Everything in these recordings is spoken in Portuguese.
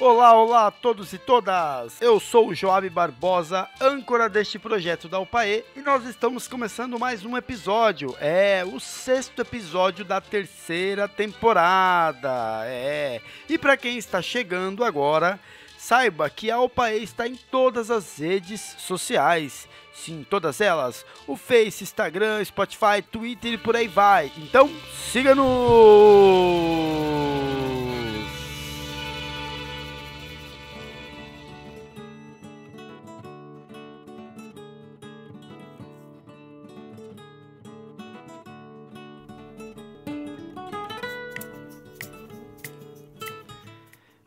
Olá, olá a todos e todas! Eu sou o Joab Barbosa, âncora deste projeto da UPAE, e nós estamos começando mais um episódio, o 6º episódio da 3ª temporada, E para quem está chegando agora, saiba que a UPAE está em todas as redes sociais, sim, todas elas, o Face, Instagram, Spotify, Twitter e por aí vai, então siga-nos!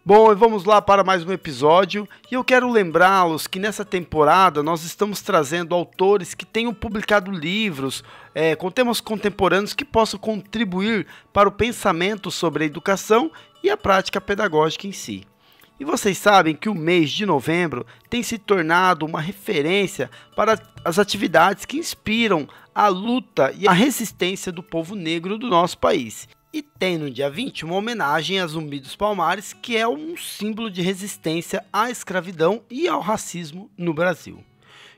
Bom, e vamos lá para mais um episódio, e eu quero lembrá-los que nessa temporada nós estamos trazendo autores que tenham publicado livros com temas contemporâneos que possam contribuir para o pensamento sobre a educação e a prática pedagógica em si. E vocês sabem que o mês de novembro tem se tornado uma referência para as atividades que inspiram a luta e a resistência do povo negro do nosso país. E tem no dia 20 uma homenagem a Zumbi dos Palmares, que é um símbolo de resistência à escravidão e ao racismo no Brasil.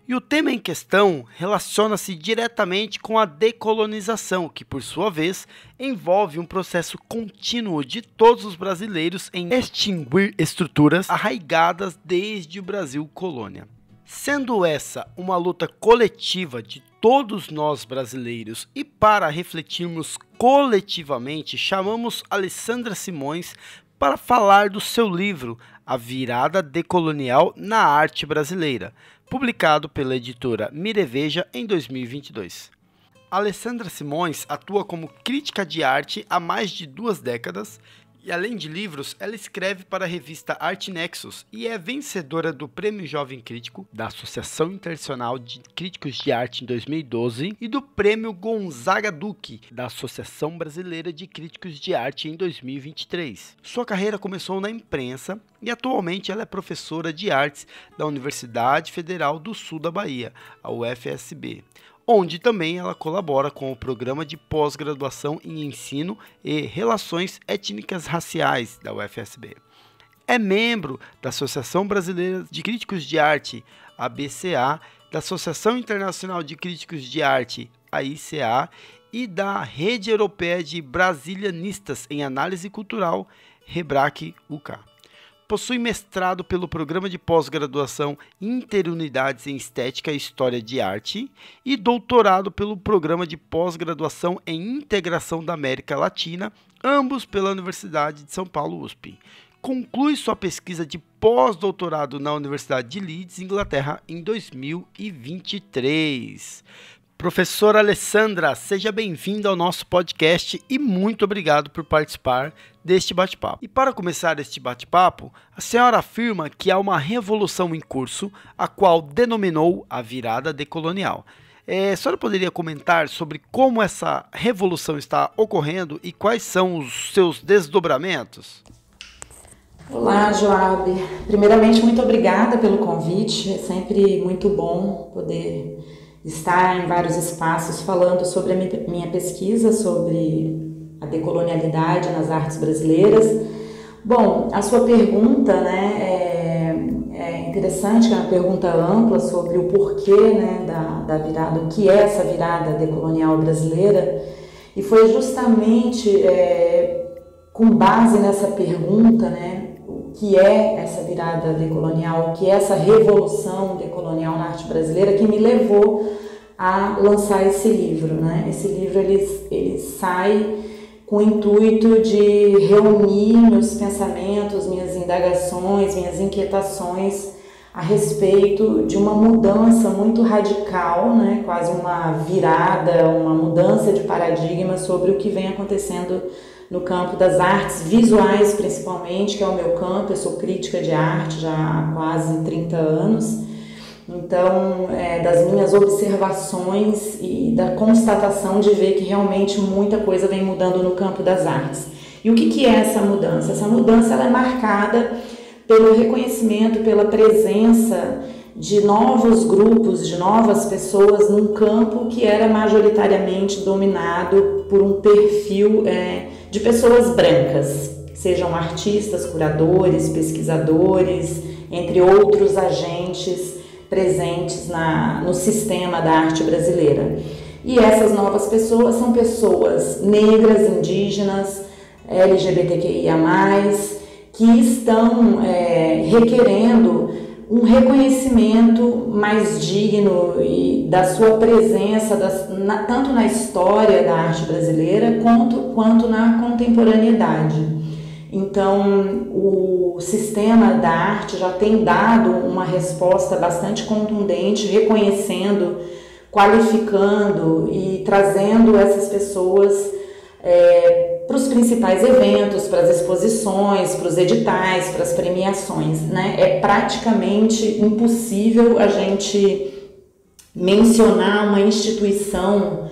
E o tema em questão relaciona-se diretamente com a decolonização, que por sua vez envolve um processo contínuo de todos os brasileiros em extinguir estruturas arraigadas desde o Brasil colônia. Sendo essa uma luta coletiva de todos nós brasileiros, e para refletirmos coletivamente, chamamos Alessandra Simões para falar do seu livro A Virada Decolonial na Arte Brasileira, publicado pela editora Mireveja em 2022. Alessandra Simões atua como crítica de arte há mais de 2 décadas, e além de livros, ela escreve para a revista Arte Nexus e é vencedora do Prêmio Jovem Crítico da Associação Internacional de Críticos de Arte em 2012 e do Prêmio Gonzaga Duque da Associação Brasileira de Críticos de Arte em 2023. Sua carreira começou na imprensa e atualmente ela é professora de artes da Universidade Federal do Sul da Bahia, a UFSB, onde também ela colabora com o Programa de Pós-Graduação em Ensino e Relações Étnicas Raciais da UFSB. É membro da Associação Brasileira de Críticos de Arte, ABCA, da Associação Internacional de Críticos de Arte, AICA, e da Rede Europeia de Brasilianistas em Análise Cultural, REBRAC-UK. Possui mestrado pelo Programa de Pós-Graduação Interunidades em Estética e História de Arte e doutorado pelo Programa de Pós-Graduação em Integração da América Latina, ambos pela Universidade de São Paulo, USP. Conclui sua pesquisa de pós-doutorado na Universidade de Leeds, Inglaterra, em 2023. Professora Alessandra, seja bem-vinda ao nosso podcast e muito obrigado por participar deste bate-papo. E para começar este bate-papo, a senhora afirma que há uma revolução em curso, a qual denominou a virada decolonial. A senhora poderia comentar sobre como essa revolução está ocorrendo e quais são os seus desdobramentos? Olá, Joab. Primeiramente, muito obrigada pelo convite. É sempre muito bom poder estar em vários espaços falando sobre a minha pesquisa sobre a decolonialidade nas artes brasileiras. Bom, a sua pergunta é interessante, é uma pergunta ampla sobre o porquê da virada, o que é essa virada decolonial brasileira, e foi justamente com base nessa pergunta, o que é essa virada decolonial, o que é essa revolução decolonial na arte brasileira, que me levou a lançar esse livro. Esse livro ele sai com o intuito de reunir meus pensamentos, minhas indagações, minhas inquietações a respeito de uma mudança muito radical, quase uma virada, uma mudança de paradigma sobre o que vem acontecendo no campo das artes visuais, principalmente, que é o meu campo. Eu sou crítica de arte já há quase 30 anos. Então, das minhas observações e da constatação de ver que realmente muita coisa vem mudando no campo das artes. E o que é essa mudança? Essa mudança ela é marcada pelo reconhecimento, pela presença de novos grupos, de novas pessoas num campo que era majoritariamente dominado por um perfil de pessoas brancas, sejam artistas, curadores, pesquisadores, entre outros agentes presentes no sistema da arte brasileira. E essas novas pessoas são pessoas negras, indígenas, LGBTQIA+, que estão requerendo um reconhecimento mais digno e da sua presença, tanto na história da arte brasileira quanto na contemporaneidade. Então, o sistema da arte já tem dado uma resposta bastante contundente, reconhecendo, qualificando e trazendo essas pessoas para os principais eventos, para as exposições, para os editais, para as premiações, né? É praticamente impossível a gente mencionar uma instituição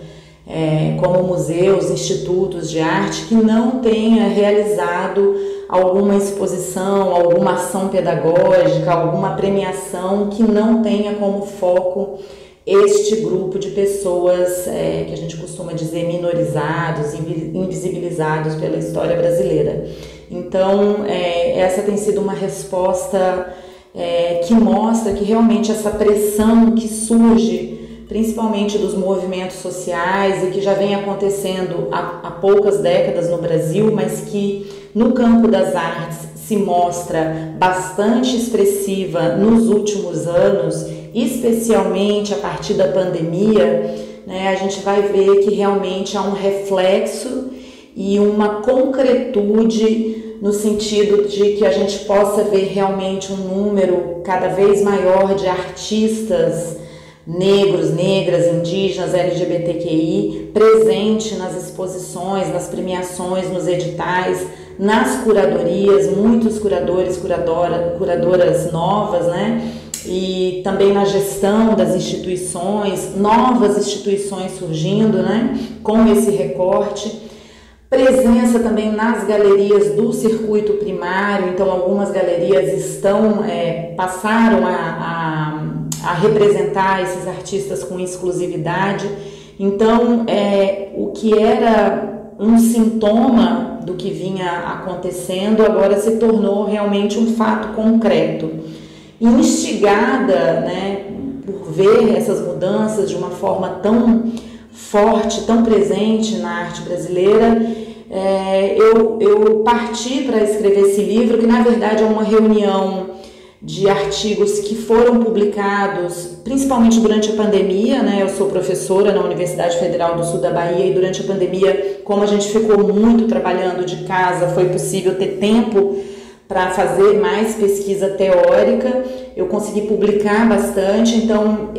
como museus, institutos de arte que não tenha realizado alguma exposição, alguma ação pedagógica, alguma premiação que não tenha como foco este grupo de pessoas que a gente costuma dizer minorizados, invisibilizados pela história brasileira. Então, essa tem sido uma resposta que mostra que realmente essa pressão que surge principalmente dos movimentos sociais e que já vem acontecendo há poucas décadas no Brasil, mas que no campo das artes se mostra bastante expressiva nos últimos anos, especialmente a partir da pandemia, né, a gente vai ver que realmente há um reflexo e uma concretude no sentido de que a gente possa ver realmente um número cada vez maior de artistas negros, negras, indígenas, LGBTQI, presente nas exposições, nas premiações, nos editais, nas curadorias, muitos curadores, curadoras novas, né? E também na gestão das instituições, novas instituições surgindo, né? Com esse recorte. Presença também nas galerias do circuito primário, então algumas galerias passaram a representar esses artistas com exclusividade. Então, o que era um sintoma do que vinha acontecendo, agora se tornou realmente um fato concreto. Instigada, né, por ver essas mudanças de uma forma tão forte, tão presente na arte brasileira, eu parti para escrever esse livro, que na verdade é uma reunião de artigos que foram publicados principalmente durante a pandemia, né? Eu sou professora na Universidade Federal do Sul da Bahia e durante a pandemia, como a gente ficou muito trabalhando de casa, foi possível ter tempo para fazer mais pesquisa teórica. Eu consegui publicar bastante, então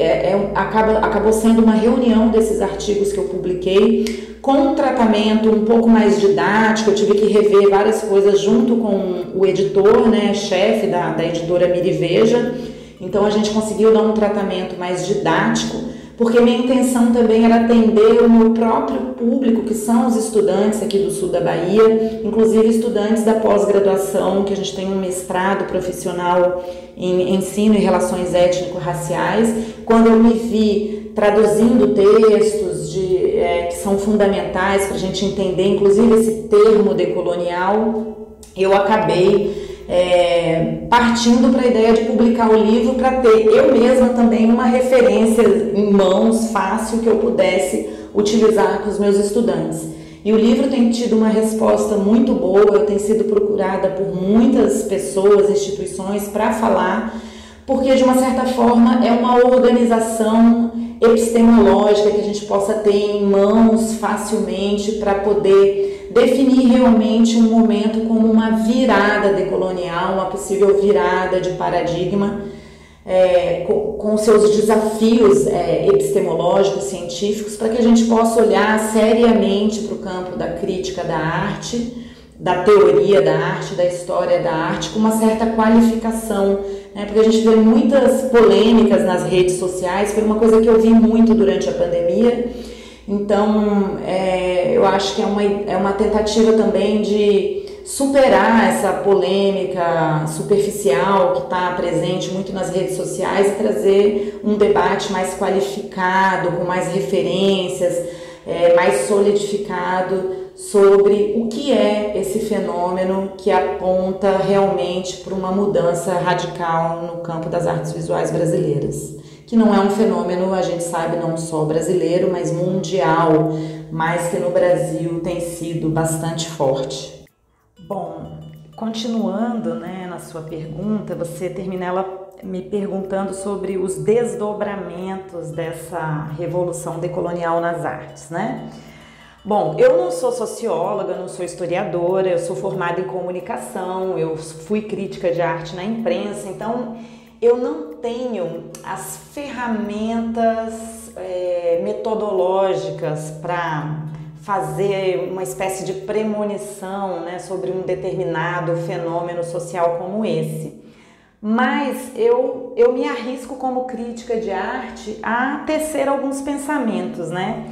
acabou sendo uma reunião desses artigos que eu publiquei com um tratamento um pouco mais didático. Eu tive que rever várias coisas junto com o editor, né, chefe da editora Miriveja. Então a gente conseguiu dar um tratamento mais didático, porque minha intenção também era atender o meu próprio público, que são os estudantes aqui do sul da Bahia, inclusive estudantes da pós-graduação, que a gente tem um mestrado profissional em ensino e relações étnico-raciais. Quando eu me vi traduzindo textos que são fundamentais para a gente entender, inclusive esse termo decolonial, eu acabei partindo para a ideia de publicar o livro para ter eu mesma também uma referência em mãos, fácil, que eu pudesse utilizar com os meus estudantes. E o livro tem tido uma resposta muito boa, eu tenho sido procurada por muitas pessoas, instituições para falar, porque de uma certa forma é uma organização epistemológica que a gente possa ter em mãos facilmente para poder definir realmente um momento como uma virada decolonial, uma possível virada de paradigma, com seus desafios epistemológicos, científicos, para que a gente possa olhar seriamente para o campo da crítica da arte, da teoria da arte, da história da arte, com uma certa qualificação, né? Porque a gente vê muitas polêmicas nas redes sociais, foi uma coisa que eu vi muito durante a pandemia. Então, eu acho que é uma tentativa também de superar essa polêmica superficial que está presente muito nas redes sociais e trazer um debate mais qualificado, com mais referências, mais solidificado sobre o que é esse fenômeno que aponta realmente para uma mudança radical no campo das artes visuais brasileiras, que não é um fenômeno, a gente sabe, não só brasileiro, mas mundial, mas que no Brasil tem sido bastante forte. Bom, continuando, né, na sua pergunta, você termina ela me perguntando sobre os desdobramentos dessa revolução decolonial nas artes, né? Bom, eu não sou socióloga, não sou historiadora, eu sou formada em comunicação, eu fui crítica de arte na imprensa, então eu não tenho as ferramentas metodológicas para fazer uma espécie de premonição, né, sobre um determinado fenômeno social como esse. Mas eu me arrisco como crítica de arte a tecer alguns pensamentos, né?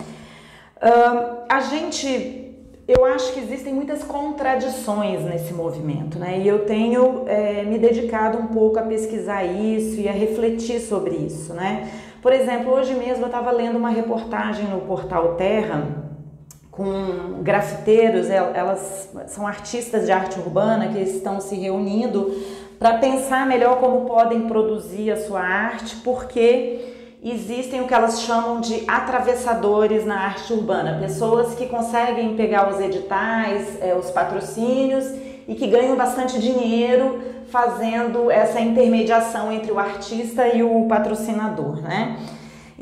Eu acho que existem muitas contradições nesse movimento, né? E eu tenho me dedicado um pouco a pesquisar isso e a refletir sobre isso, né? Por exemplo, hoje mesmo eu estava lendo uma reportagem no Portal Terra com grafiteiros, elas são artistas de arte urbana que estão se reunindo para pensar melhor como podem produzir a sua arte, porque existem o que elas chamam de atravessadores na arte urbana, pessoas que conseguem pegar os editais, os patrocínios e que ganham bastante dinheiro fazendo essa intermediação entre o artista e o patrocinador, né?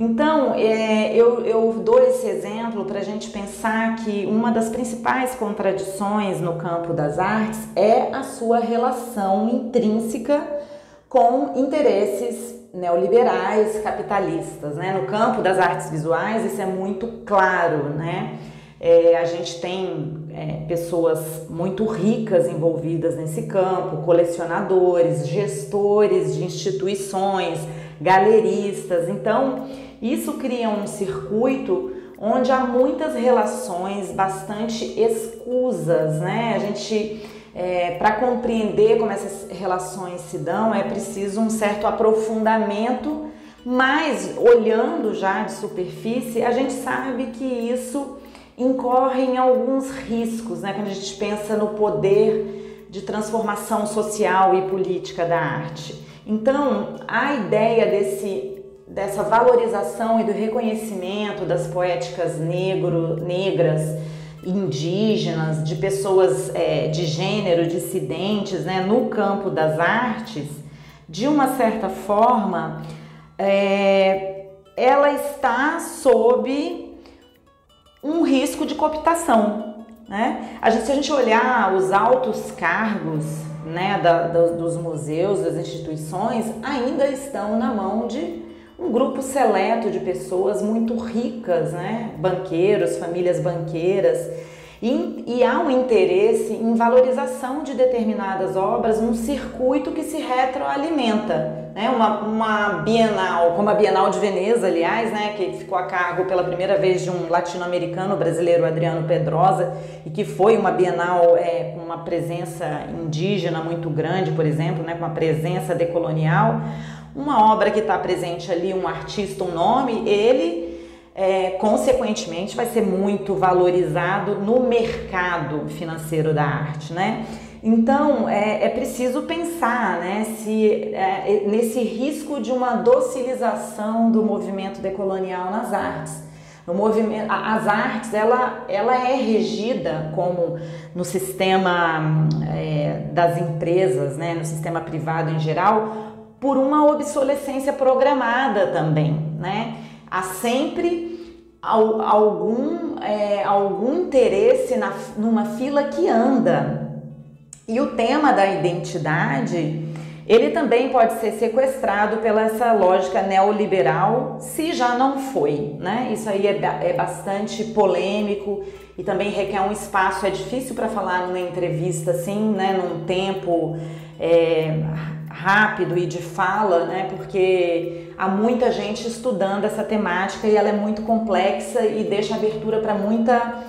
Então, eu dou esse exemplo para a gente pensar que uma das principais contradições no campo das artes é a sua relação intrínseca com interesses neoliberais, capitalistas, né? No campo das artes visuais isso é muito claro, né? A gente tem pessoas muito ricas envolvidas nesse campo, colecionadores, gestores de instituições, galeristas. Então, isso cria um circuito onde há muitas relações bastante escusas, né? A gente, para compreender como essas relações se dão, é preciso um certo aprofundamento, mas olhando já de superfície, a gente sabe que isso incorre em alguns riscos, né? Quando a gente pensa no poder de transformação social e política da arte. Então, a ideia dessa valorização e do reconhecimento das poéticas negras, indígenas, de pessoas de gênero, dissidentes, né, no campo das artes, de uma certa forma, ela está sob um risco de cooptação, né? Se a gente olhar os altos cargos, né, dos museus, das instituições, ainda estão na mão de um grupo seleto de pessoas muito ricas, né? Banqueiros, famílias banqueiras, e há um interesse em valorização de determinadas obras num circuito que se retroalimenta, né? Uma Bienal, como a Bienal de Veneza, aliás, né, que ficou a cargo pela primeira vez de um latino-americano, brasileiro, Adriano Pedrosa, e que foi uma Bienal com uma presença indígena muito grande, por exemplo, né, com uma presença decolonial. Uma obra que está presente ali, um artista, um nome, ele consequentemente vai ser muito valorizado no mercado financeiro da arte, né? Então é preciso pensar, né, nesse risco de uma docilização do movimento decolonial nas artes. As artes, ela é regida, como no sistema das empresas, né, no sistema privado em geral, por uma obsolescência programada também, né? Há sempre algum interesse numa fila que anda. E o tema da identidade, ele também pode ser sequestrado pela essa lógica neoliberal, se já não foi, né? Isso aí é bastante polêmico e também requer um espaço, é difícil para falar numa entrevista assim, né, num tempo rápido e de fala, né, porque há muita gente estudando essa temática e ela é muito complexa e deixa abertura para muita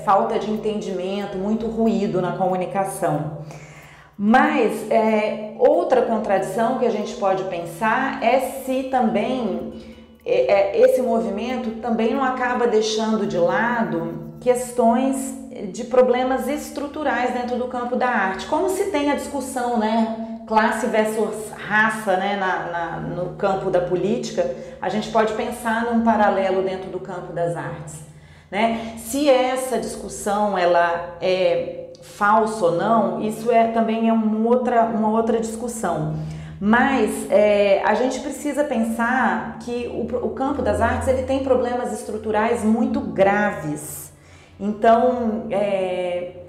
falta de entendimento, muito ruído na comunicação. Mas outra contradição que a gente pode pensar é se também esse movimento também não acaba deixando de lado questões de problemas estruturais dentro do campo da arte. Como se tem a discussão, né, classe versus raça, né, no campo da política, a gente pode pensar num paralelo dentro do campo das artes, né? Se essa discussão ela é falsa ou não, isso também é uma outra discussão. Mas a gente precisa pensar que o campo das artes ele tem problemas estruturais muito graves. Então,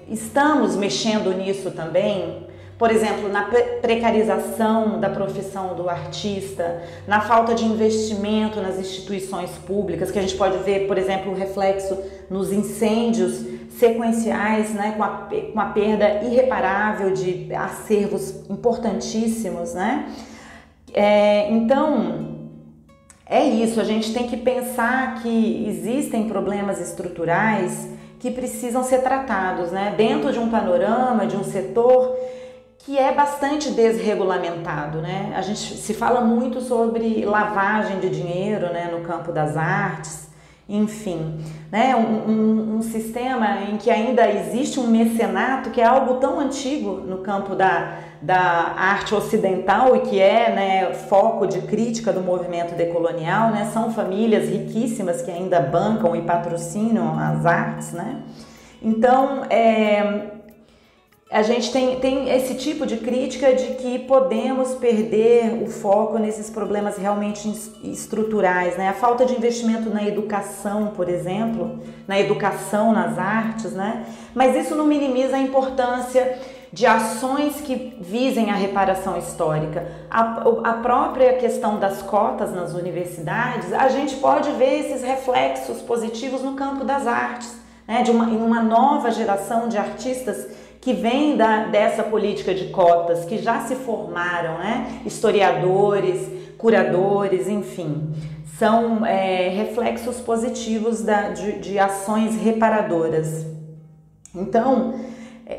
estamos mexendo nisso também, por exemplo, na precarização da profissão do artista, na falta de investimento nas instituições públicas, que a gente pode ver, por exemplo, o reflexo nos incêndios sequenciais, né, com a perda irreparável de acervos importantíssimos, né? Então, é isso, a gente tem que pensar que existem problemas estruturais que precisam ser tratados, né, dentro de um panorama, de um setor que é bastante desregulamentado, né? A gente se fala muito sobre lavagem de dinheiro, né, no campo das artes, enfim, né? Um sistema em que ainda existe um mecenato, que é algo tão antigo no campo da arte ocidental e que é, né, foco de crítica do movimento decolonial, né? São famílias riquíssimas que ainda bancam e patrocinam as artes, né? Então, a gente tem esse tipo de crítica de que podemos perder o foco nesses problemas realmente estruturais, né? A falta de investimento na educação, por exemplo, na educação nas artes, né? Mas isso não minimiza a importância de ações que visem a reparação histórica. A própria questão das cotas nas universidades, a gente pode ver esses reflexos positivos no campo das artes, né? Em uma nova geração de artistas que vem dessa política de cotas, que já se formaram, né? Historiadores, curadores, enfim, são reflexos positivos de ações reparadoras. Então,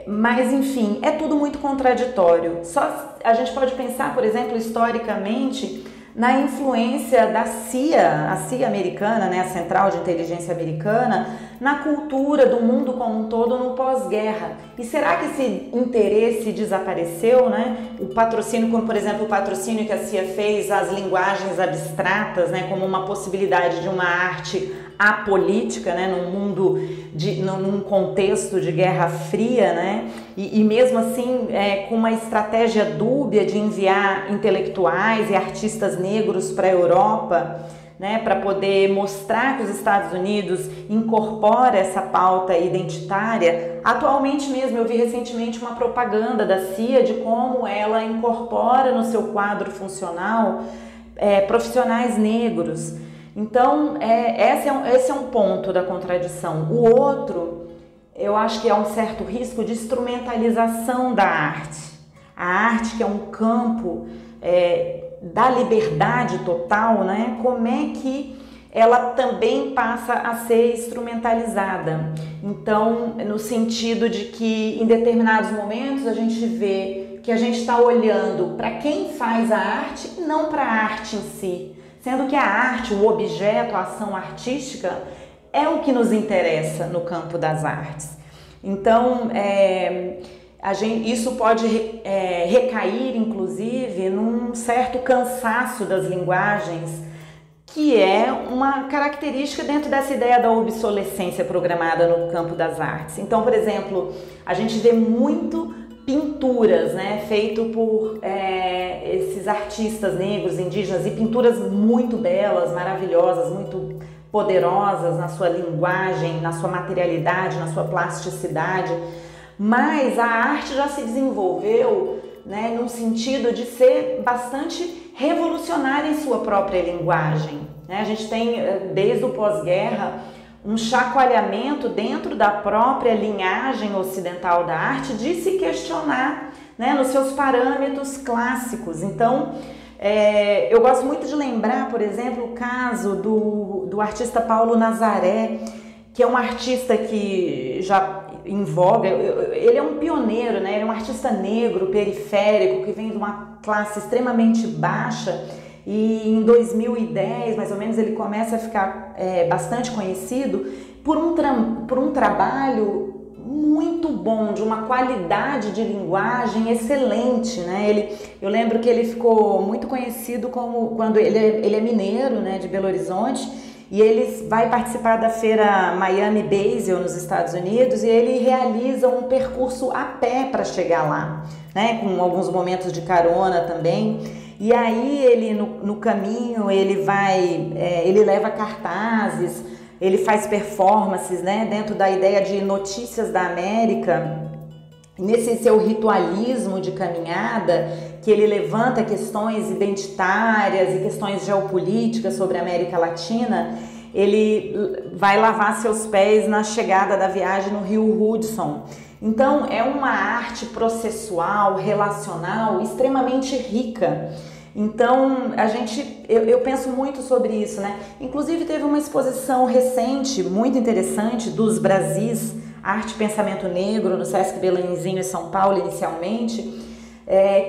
mas enfim, é tudo muito contraditório. Só a gente pode pensar, por exemplo, historicamente, na influência da CIA, a CIA americana, né, a Central de Inteligência Americana, na cultura do mundo como um todo no pós-guerra. E será que esse interesse desapareceu, né? O patrocínio, como por exemplo o patrocínio que a CIA fez às linguagens abstratas, né, como uma possibilidade de uma arte apolítica, né, num contexto de Guerra Fria, né, e mesmo assim com uma estratégia dúbia de enviar intelectuais e artistas negros para a Europa, né, para poder mostrar que os Estados Unidos incorpora essa pauta identitária. Atualmente mesmo, eu vi recentemente uma propaganda da CIA de como ela incorpora no seu quadro funcional profissionais negros. Então, esse é um ponto da contradição. O outro, eu acho que é um certo risco de instrumentalização da arte. A arte, que é um campo da liberdade total, né? Como é que ela também passa a ser instrumentalizada? Então, no sentido de que em determinados momentos a gente vê que a gente está olhando para quem faz a arte e não para a arte em si, sendo que a arte, o objeto, a ação artística é o que nos interessa no campo das artes. Então, isso pode recair, inclusive, num certo cansaço das linguagens, que é uma característica dentro dessa ideia da obsolescência programada no campo das artes. Então, por exemplo, a gente vê muito pinturas, né, feito por esses artistas negros, indígenas, e pinturas muito belas, maravilhosas, muito poderosas na sua linguagem, na sua materialidade, na sua plasticidade. Mas a arte já se desenvolveu, né, num sentido de ser bastante revolucionária em sua própria linguagem, né? A gente tem, desde o pós-guerra, um chacoalhamento dentro da própria linhagem ocidental da arte de se questionar, né, nos seus parâmetros clássicos. Então, eu gosto muito de lembrar, por exemplo, o caso do artista Paulo Nazaré, que é um artista que já em voga, ele é um pioneiro, né? Ele é um artista negro, periférico, que vem de uma classe extremamente baixa e em 2010, mais ou menos, ele começa a ficar bastante conhecido por um trabalho muito bom, de uma qualidade de linguagem excelente, né? Eu lembro que ele ficou muito conhecido quando ele é mineiro, né, de Belo Horizonte, e ele vai participar da feira Miami Basel nos Estados Unidos, e ele realiza um percurso a pé para chegar lá, né, com alguns momentos de carona também. E aí ele no caminho ele leva cartazes, ele faz performances, né, dentro da ideia de Notícias da América. Nesse seu ritualismo de caminhada, que ele levanta questões identitárias e questões geopolíticas sobre a América Latina, ele vai lavar seus pés na chegada da viagem no Rio Hudson. Então é uma arte processual, relacional, extremamente rica. Então eu penso muito sobre isso, né? Inclusive teve uma exposição recente, muito interessante, dos Brasis, Arte e Pensamento Negro, no Sesc Belenzinho em São Paulo inicialmente,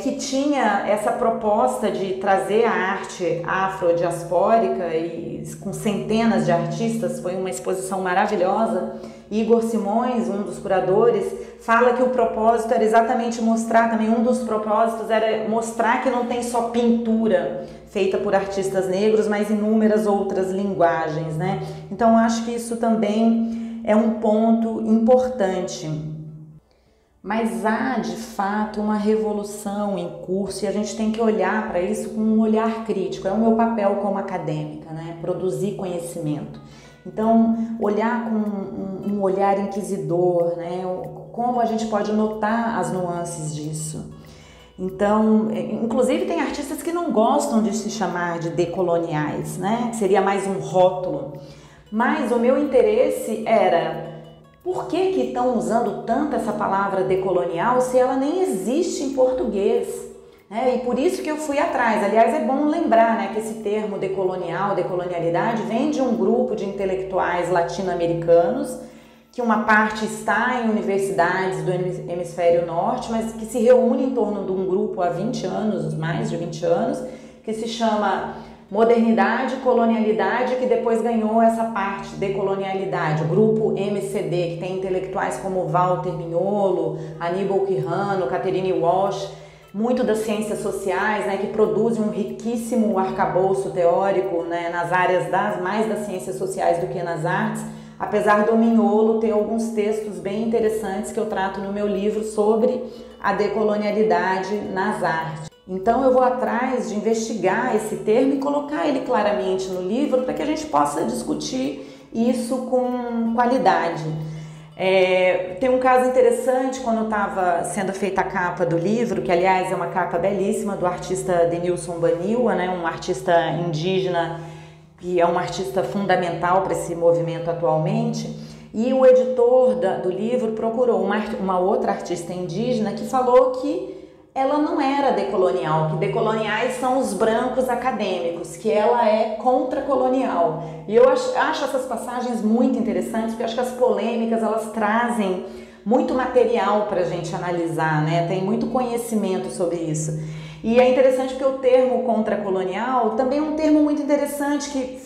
que tinha essa proposta de trazer a arte afrodiaspórica e com centenas de artistas. Foi uma exposição maravilhosa. Igor Simões, um dos curadores, fala que o propósito era exatamente mostrar, também um dos propósitos era mostrar que não tem só pintura feita por artistas negros, mas inúmeras outras linguagens, né? Então acho que isso também é um ponto importante. Mas há de fato uma revolução em curso e a gente tem que olhar para isso com um olhar crítico. É o meu papel como acadêmica, né? Produzir conhecimento. Então, olhar com um olhar inquisidor, né? Como a gente pode notar as nuances disso. Então, inclusive tem artistas que não gostam de se chamar de decoloniais, né? Seria mais um rótulo. Mas o meu interesse era: por que estão usando tanto essa palavra decolonial se ela nem existe em português? E por isso que eu fui atrás. Aliás, é bom lembrar, né, que esse termo decolonial, decolonialidade, vem de um grupo de intelectuais latino-americanos, que uma parte está em universidades do hemisfério norte, mas que se reúne em torno de um grupo há 20 anos, mais de 20 anos, que se chama Modernidade, Colonialidade, que depois ganhou essa parte, decolonialidade. O grupo MCD, que tem intelectuais como Walter Mignolo, Aníbal Quijano, Catherine Walsh, muito das ciências sociais, né, que produzem um riquíssimo arcabouço teórico, né, nas áreas mais das ciências sociais do que nas artes, apesar do Mignolo ter alguns textos bem interessantes que eu trato no meu livro sobre a decolonialidade nas artes. Então eu vou atrás de investigar esse termo e colocar ele claramente no livro para que a gente possa discutir isso com qualidade. Tem um caso interessante, quando estava sendo feita a capa do livro, que aliás é uma capa belíssima, do artista Denilson Baniwa, né, um artista indígena que é um artista fundamental para esse movimento atualmente, e o editor do livro procurou uma outra artista indígena que falou que ela não era decolonial, que decoloniais são os brancos acadêmicos, que ela é contracolonial. E eu acho essas passagens muito interessantes, porque eu acho que as polêmicas elas trazem muito material para a gente analisar, né? Tem muito conhecimento sobre isso. E é interessante porque o termo contracolonial também é um termo muito interessante que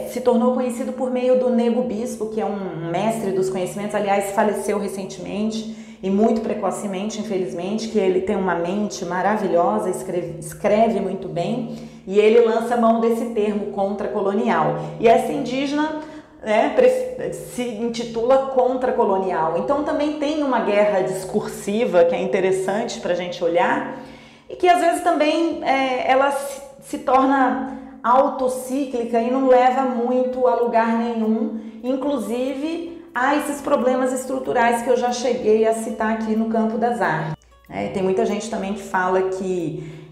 se tornou conhecido por meio do Nego Bispo, que é um mestre dos conhecimentos, aliás, faleceu recentemente e muito precocemente, infelizmente, que ele tem uma mente maravilhosa, escreve muito bem, e ele lança mão desse termo contracolonial. E essa indígena, né, se intitula contracolonial. Então também tem uma guerra discursiva que é interessante para a gente olhar e que às vezes também ela se torna autocíclica e não leva muito a lugar nenhum, inclusive há esses problemas estruturais que eu já cheguei a citar aqui no campo das artes. Tem muita gente também que fala que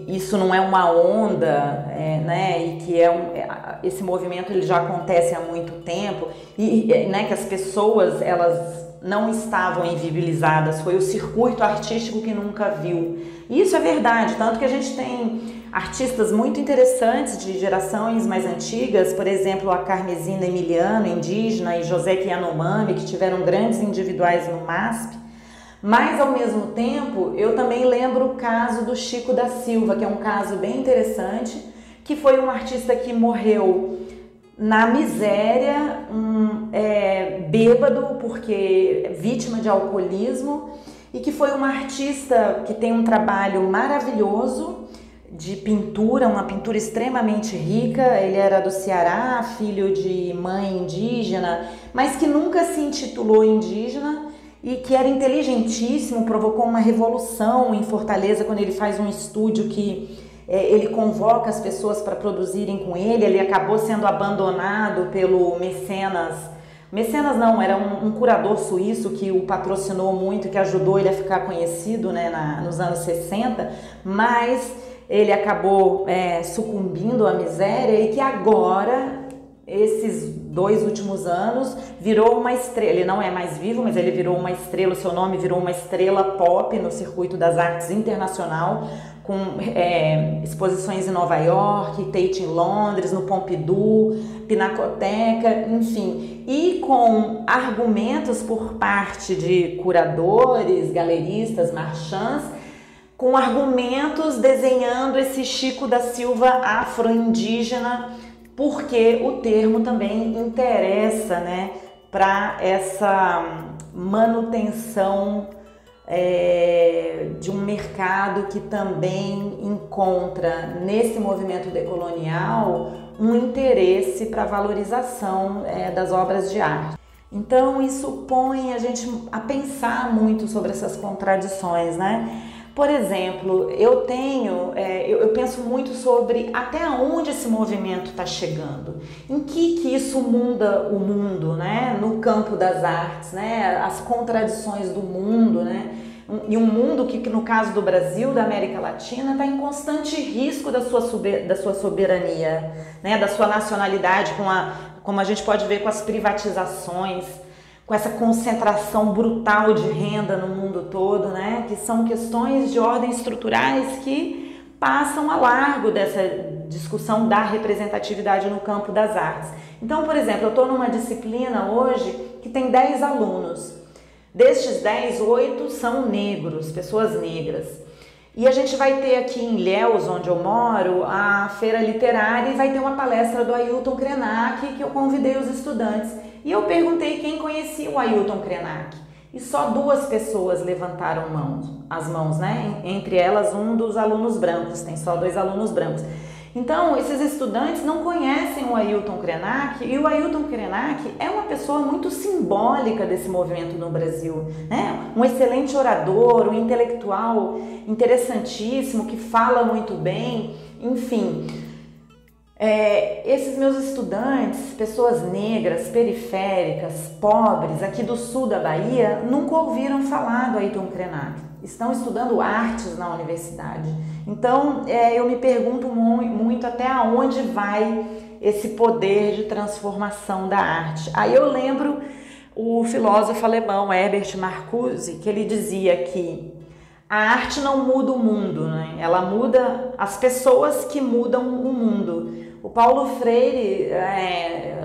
isso não é uma onda, né, e que esse movimento ele já acontece há muito tempo e né, que as pessoas elas não estavam invisibilizadas, foi o circuito artístico que nunca viu. E isso é verdade, tanto que a gente tem artistas muito interessantes de gerações mais antigas, por exemplo, a Carmesina Emiliano, indígena, e José Yanomami, que tiveram grandes individuais no MASP, Mas, ao mesmo tempo, eu também lembro o caso do Chico da Silva, que é um caso bem interessante, que foi um artista que morreu na miséria, bêbado, porque vítima de alcoolismo, e que foi uma artista que tem um trabalho maravilhoso de pintura, uma pintura extremamente rica. Ele era do Ceará, filho de mãe indígena, mas que nunca se intitulou indígena e que era inteligentíssimo, provocou uma revolução em Fortaleza quando ele faz um estúdio que ele convoca as pessoas para produzirem com ele. Ele acabou sendo abandonado pelo Mecenas não, era um curador suíço que o patrocinou muito, que ajudou ele a ficar conhecido, né, nos anos 60, mas ele acabou sucumbindo à miséria e que agora, esses 2 últimos anos, virou uma estrela. Ele não é mais vivo, mas ele virou uma estrela, o seu nome virou uma estrela pop no circuito das artes internacional, com exposições em Nova York, Tate em Londres, no Pompidou, Pinacoteca, enfim, e com argumentos por parte de curadores, galeristas, marchands, com argumentos desenhando esse Chico da Silva afro-indígena, porque o termo também interessa, né, para essa manutenção de um mercado que também encontra nesse movimento decolonial um interesse para a valorização das obras de arte. Então isso põe a gente a pensar muito sobre essas contradições, né? Por exemplo, eu penso muito sobre até onde esse movimento está chegando, em que isso muda o mundo, né? No campo das artes, né? As contradições do mundo, né? E um mundo que no caso do Brasil, da América Latina, está em constante risco da sua soberania, né? Da sua nacionalidade, como a gente pode ver com as privatizações, com essa concentração brutal de renda no mundo todo, né? Que são questões de ordem estruturais que passam a largo dessa discussão da representatividade no campo das artes. Então, por exemplo, eu estou numa disciplina hoje que tem 10 alunos. Destes 10, 8 são negros, pessoas negras. E a gente vai ter aqui em Ilhéus, onde eu moro, a feira literária, e vai ter uma palestra do Ailton Krenak, que eu convidei os estudantes. E eu perguntei quem conhecia o Ailton Krenak. E só 2 pessoas levantaram as mãos, né? Entre elas um dos alunos brancos, tem só 2 alunos brancos. Então, esses estudantes não conhecem o Ailton Krenak, e o Ailton Krenak é uma pessoa muito simbólica desse movimento no Brasil, né? Um excelente orador, um intelectual interessantíssimo, que fala muito bem, enfim. Esses meus estudantes, pessoas negras, periféricas, pobres, aqui do sul da Bahia, nunca ouviram falar do Ailton Krenak. Estão estudando artes na universidade. Então, eu me pergunto muito até onde vai esse poder de transformação da arte. Aí eu lembro o filósofo alemão Herbert Marcuse, que ele dizia que a arte não muda o mundo, né? Ela muda as pessoas que mudam o mundo. O Paulo Freire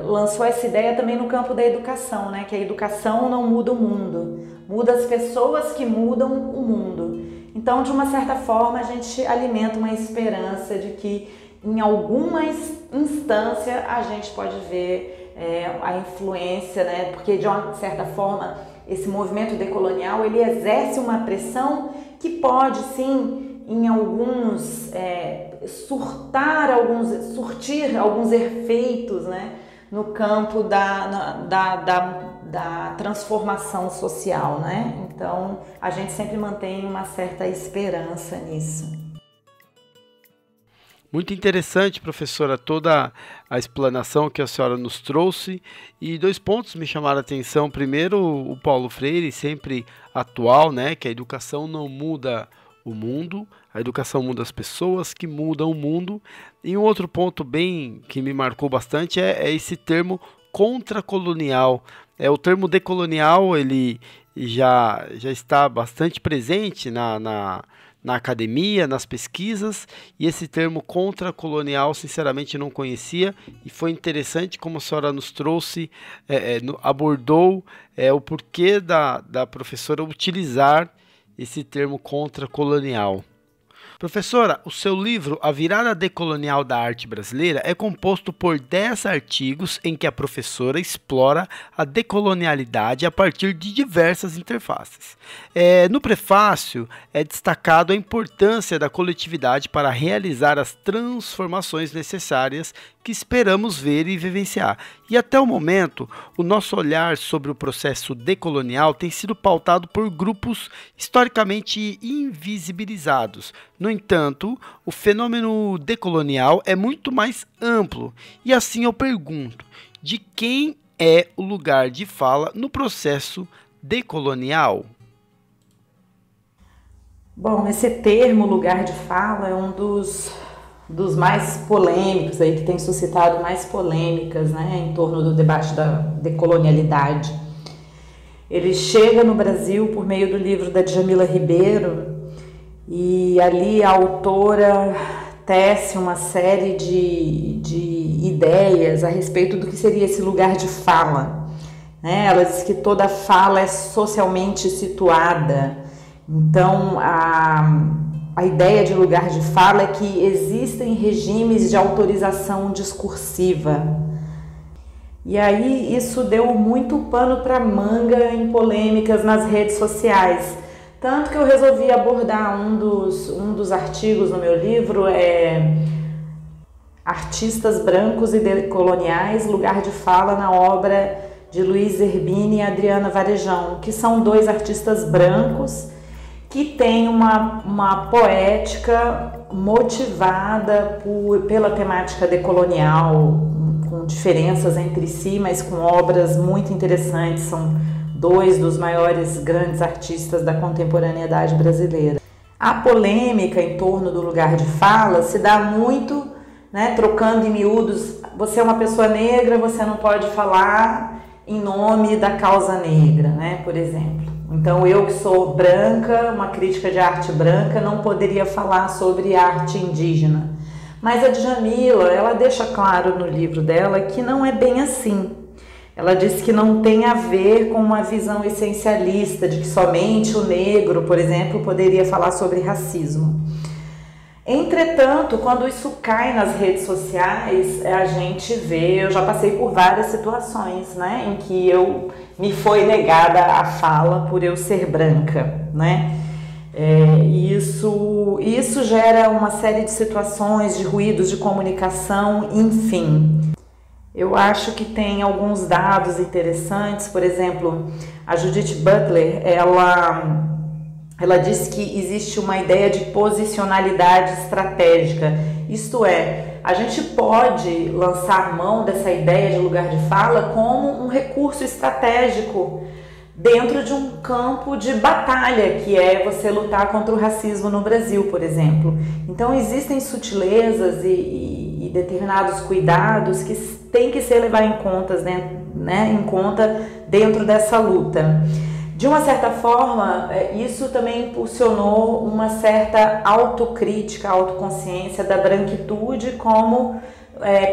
lançou essa ideia também no campo da educação, né? Que a educação não muda o mundo, muda as pessoas que mudam o mundo. Então, de uma certa forma, a gente alimenta uma esperança de que em alguma instância a gente pode ver a influência, né? Porque de uma certa forma esse movimento decolonial ele exerce uma pressão que pode sim em alguns surtir alguns efeitos, né? No campo da transformação social, né? Então, a gente sempre mantém uma certa esperança nisso. Muito interessante, professora, toda a explanação que a senhora nos trouxe, e 2 pontos me chamaram a atenção. Primeiro, o Paulo Freire, sempre atual, né? Que a educação não muda o mundo, a educação muda as pessoas que mudam o mundo. E um outro ponto bem que me marcou bastante é esse termo contracolonial. O termo decolonial ele já está bastante presente na na academia, nas pesquisas, e esse termo contracolonial, sinceramente, não conhecia, e foi interessante como a senhora nos trouxe, abordou o porquê da professora utilizar esse termo contracolonial. Professora, o seu livro A Virada Decolonial da Arte Brasileira é composto por 10 artigos em que a professora explora a decolonialidade a partir de diversas interfaces. No prefácio é destacado a importância da coletividade para realizar as transformações necessárias que esperamos ver e vivenciar. E até o momento, o nosso olhar sobre o processo decolonial tem sido pautado por grupos historicamente invisibilizados. No entanto, o fenômeno decolonial é muito mais amplo. E assim eu pergunto, de quem é o lugar de fala no processo decolonial? Bom, esse termo lugar de fala é um dos mais polêmicos, aí, que tem suscitado mais polêmicas, né, em torno do debate da decolonialidade. Ele chega no Brasil por meio do livro da Djamila Ribeiro, e ali a autora tece uma série de ideias a respeito do que seria esse lugar de fala. Ela diz que toda fala é socialmente situada. Então, a ideia de lugar de fala é que existem regimes de autorização discursiva. E aí isso deu muito pano para manga em polêmicas nas redes sociais. Tanto que eu resolvi abordar um dos artigos no meu livro, Artistas Brancos e Decoloniais, Lugar de Fala, na obra de Luiz Zerbini e Adriana Varejão, que são dois artistas brancos que têm uma poética motivada pela temática decolonial, com diferenças entre si, mas com obras muito interessantes. São dois dos maiores grandes artistas da contemporaneidade brasileira. A polêmica em torno do lugar de fala se dá muito, trocando em miúdos. Você é uma pessoa negra, você não pode falar em nome da causa negra, por exemplo. Então, eu que sou branca, uma crítica de arte branca, não poderia falar sobre arte indígena. Mas a Djamila, ela deixa claro no livro dela que não é bem assim. Ela diz que não tem a ver com uma visão essencialista de que somente o negro, por exemplo, poderia falar sobre racismo. Entretanto, quando isso cai nas redes sociais, a gente vê, eu já passei por várias situações, em que me foi negada a fala por eu ser branca, Isso gera uma série de situações, de ruídos de comunicação, enfim. Eu acho que tem alguns dados interessantes. Por exemplo, a Judith Butler, ela diz que existe uma ideia de posicionalidade estratégica. Isto é, a gente pode lançar mão dessa ideia de lugar de fala como um recurso estratégico dentro de um campo de batalha, que é você lutar contra o racismo no Brasil, por exemplo. Então, existem sutilezas e determinados cuidados que têm que ser levados em conta dentro dessa luta. De uma certa forma, isso também impulsionou uma certa autocrítica, autoconsciência da branquitude como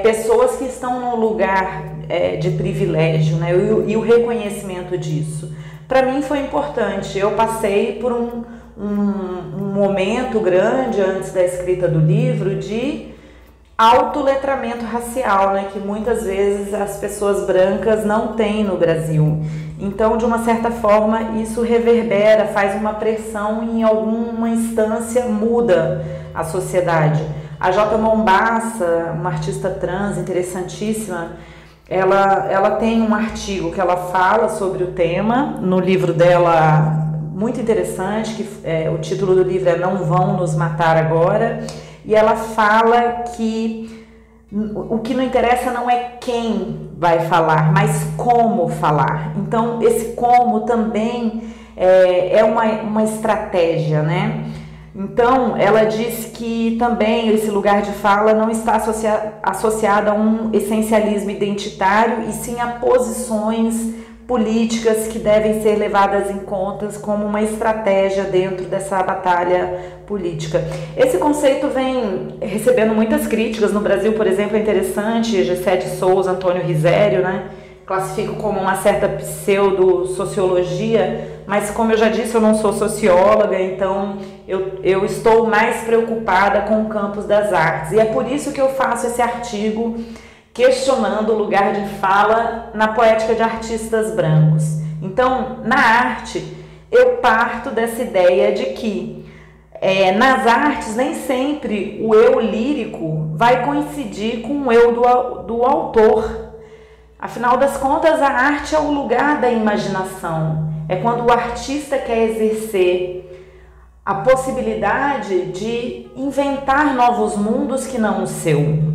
pessoas que estão num lugar de privilégio, e o reconhecimento disso. Para mim foi importante. Eu passei por um momento grande antes da escrita do livro de autoletramento racial, que muitas vezes as pessoas brancas não têm no Brasil. Então, de uma certa forma, isso reverbera, faz uma pressão e em alguma instância muda a sociedade. A J. Mombassa, uma artista trans interessantíssima, ela tem um artigo que ela fala sobre o tema no livro dela, muito interessante, que o título do livro é Não Vão Nos Matar Agora, e ela fala que o que não interessa não é quem vai falar, mas como falar. Então, esse como também é uma estratégia, Então, ela diz que também esse lugar de fala não está associado a um essencialismo identitário, e sim a posições políticas que devem ser levadas em conta como uma estratégia dentro dessa batalha política. Esse conceito vem recebendo muitas críticas. No Brasil, por exemplo, é interessante, G7 Souza, Antônio Risério, né? Classifico como uma certa pseudo-sociologia, mas como eu já disse, eu não sou socióloga, então eu estou mais preocupada com o campo das artes. E é por isso que eu faço esse artigo questionando o lugar de fala na poética de artistas brancos. Então, na arte, eu parto dessa ideia de que nas artes nem sempre o eu lírico vai coincidir com o eu do autor. Afinal das contas, a arte é o lugar da imaginação. É quando o artista quer exercer a possibilidade de inventar novos mundos que não o seu.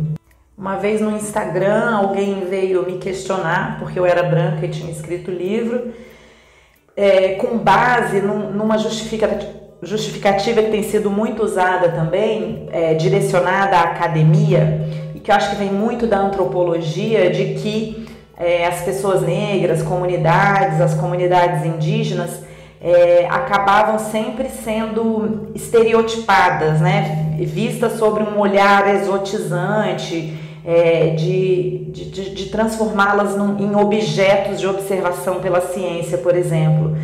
Uma vez no Instagram, alguém veio me questionar, porque eu era branca e tinha escrito livro, com base numa justificativa que tem sido muito usada também, direcionada à academia, e que eu acho que vem muito da antropologia, de que as pessoas negras, as comunidades indígenas, acabavam sempre sendo estereotipadas, né? Vistas sobre um olhar exotizante, de transformá-las em objetos de observação pela ciência, por exemplo.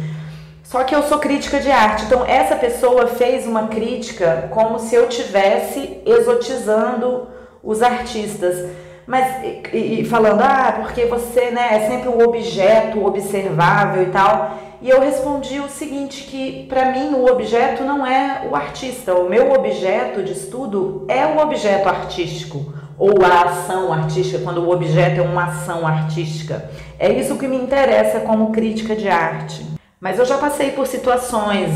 Só que eu sou crítica de arte, então essa pessoa fez uma crítica como se eu estivesse exotizando os artistas, mas falando, porque você, né, é sempre o objeto observável e tal. E eu respondi o seguinte, que para mim o objeto não é o artista, o meu objeto de estudo é o objeto artístico, ou a ação artística, quando o objeto é uma ação artística. É isso que me interessa como crítica de arte. Mas eu já passei por situações,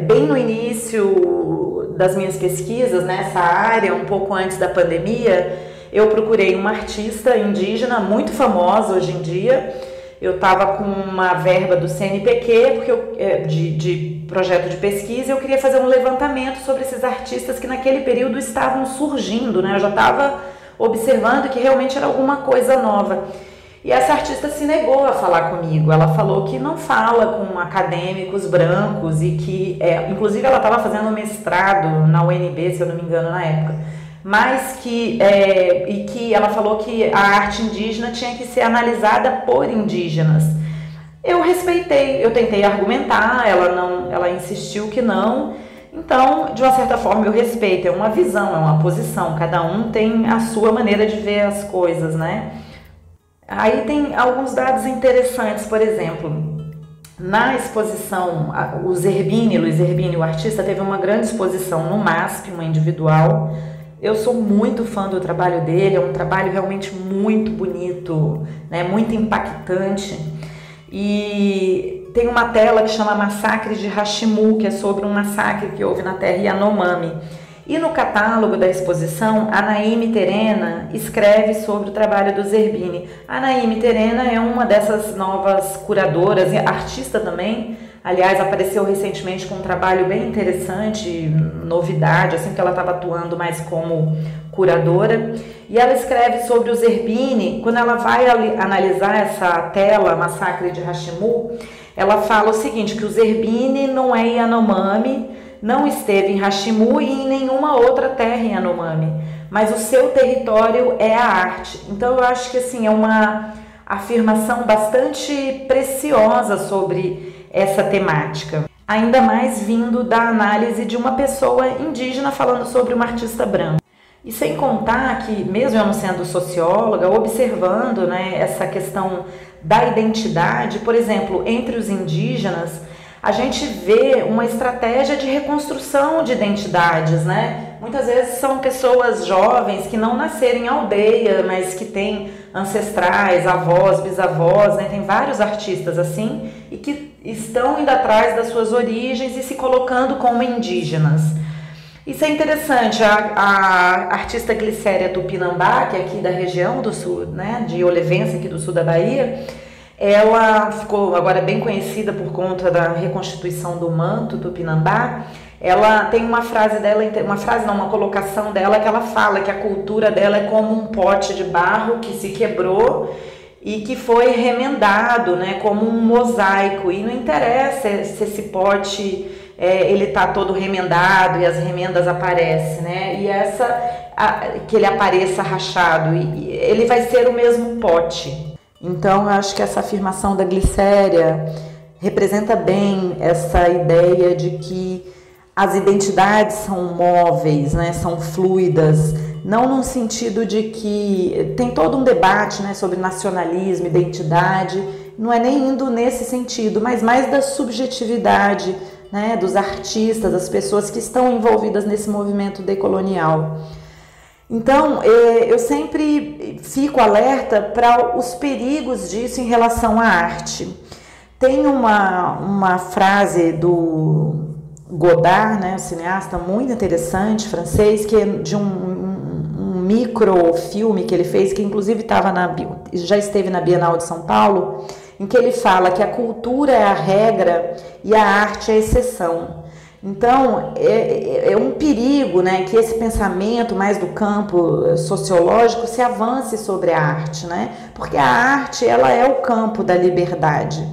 bem no início das minhas pesquisas nessa área, um pouco antes da pandemia, eu procurei uma artista indígena muito famosa hoje em dia. Eu estava com uma verba do CNPq, porque de projeto de pesquisa, e eu queria fazer um levantamento sobre esses artistas que naquele período estavam surgindo, né? Eu já estava observando que realmente era alguma coisa nova. E essa artista se negou a falar comigo. Ela falou que não fala com acadêmicos brancos e que, inclusive, ela estava fazendo um mestrado na UNB, se eu não me engano, na época. Mas que ela falou que a arte indígena tinha que ser analisada por indígenas. Eu respeitei, eu tentei argumentar, ela insistiu que não. Então, de uma certa forma, eu respeito, é uma visão, é uma posição, cada um tem a sua maneira de ver as coisas, né? Aí tem alguns dados interessantes, por exemplo, na exposição, Luiz Zerbini, o artista, teve uma grande exposição no MASP, uma individual. Eu sou muito fã do trabalho dele, é um trabalho realmente muito bonito, né, muito impactante. E tem uma tela que chama Massacre de Hashimu, que é sobre um massacre que houve na terra Yanomami. E no catálogo da exposição, a Naime Terena escreve sobre o trabalho do Zerbini. A Naime Terena é uma dessas novas curadoras, artista também. Aliás, apareceu recentemente com um trabalho bem interessante, novidade, assim que ela estava atuando mais como curadora. E ela escreve sobre o Zerbini. Quando ela vai analisar essa tela, Massacre de Hashimu, ela fala o seguinte, que o Zerbini não é Yanomami, não esteve em Hashimu e em nenhuma outra terra em Yanomami, mas o seu território é a arte. Então eu acho que assim, é uma afirmação bastante preciosa sobre essa temática, ainda mais vindo da análise de uma pessoa indígena falando sobre uma artista branca. E sem contar que, mesmo eu não sendo socióloga, observando, né, essa questão da identidade, por exemplo, entre os indígenas, a gente vê uma estratégia de reconstrução de identidades, né? Muitas vezes são pessoas jovens que não nasceram em aldeia, mas que têm ancestrais, avós, bisavós, né? Tem vários artistas assim, e que estão indo atrás das suas origens e se colocando como indígenas. Isso é interessante, a artista Glicéria Tupinambá, que é aqui da região do sul, né, de Olivença, aqui do sul da Bahia, ela ficou agora bem conhecida por conta da reconstituição do manto Tupinambá. Ela tem uma frase dela, uma colocação dela que ela fala que a cultura dela é como um pote de barro que se quebrou e que foi remendado, né, como um mosaico, e não interessa se esse pote ele tá todo remendado e as remendas aparecem, né, que ele apareça rachado, e ele vai ser o mesmo pote. Então eu acho que essa afirmação da Glicéria representa bem essa ideia de que as identidades são móveis, né, são fluidas, não no sentido de que tem todo um debate, né, sobre nacionalismo, identidade, não é nem indo nesse sentido, mas mais da subjetividade, né, dos artistas, das pessoas que estão envolvidas nesse movimento decolonial. Então, eu sempre fico alerta para os perigos disso em relação à arte. Tem uma frase do Godard, né, um cineasta muito interessante, francês, que é de um microfilme que ele fez, que inclusive já esteve na Bienal de São Paulo, em que ele fala que a cultura é a regra e a arte é a exceção. Então, é um perigo, né, que esse pensamento mais do campo sociológico se avance sobre a arte, né, porque a arte ela é o campo da liberdade.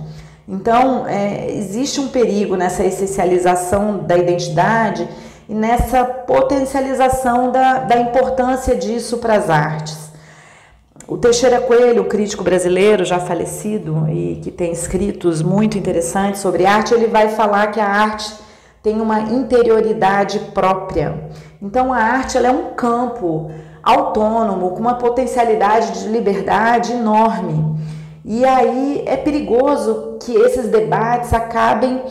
Então, existe um perigo nessa essencialização da identidade e nessa potencialização da importância disso para as artes. O Teixeira Coelho, o crítico brasileiro já falecido e que tem escritos muito interessantes sobre arte, ele vai falar que a arte tem uma interioridade própria. Então a arte ela é um campo autônomo, com uma potencialidade de liberdade enorme. E aí é perigoso que esses debates acabem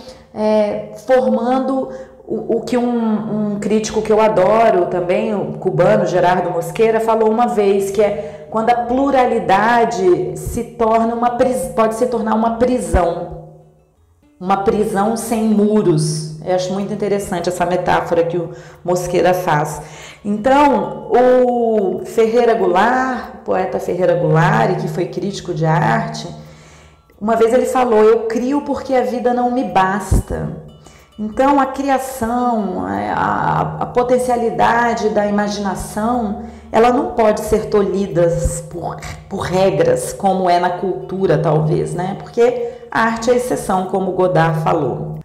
formando o que um crítico que eu adoro também, o cubano Gerardo Mosqueira, falou uma vez, que é quando a pluralidade pode se tornar uma prisão sem muros. Eu acho muito interessante essa metáfora que o Mosqueira faz. Então, o Ferreira Goulart, poeta Ferreira Goulart, que foi crítico de arte, uma vez ele falou: eu crio porque a vida não me basta. Então, a criação, a potencialidade da imaginação, ela não pode ser tolhida por regras, como é na cultura, talvez, né? Porque a arte é exceção, como Godard falou.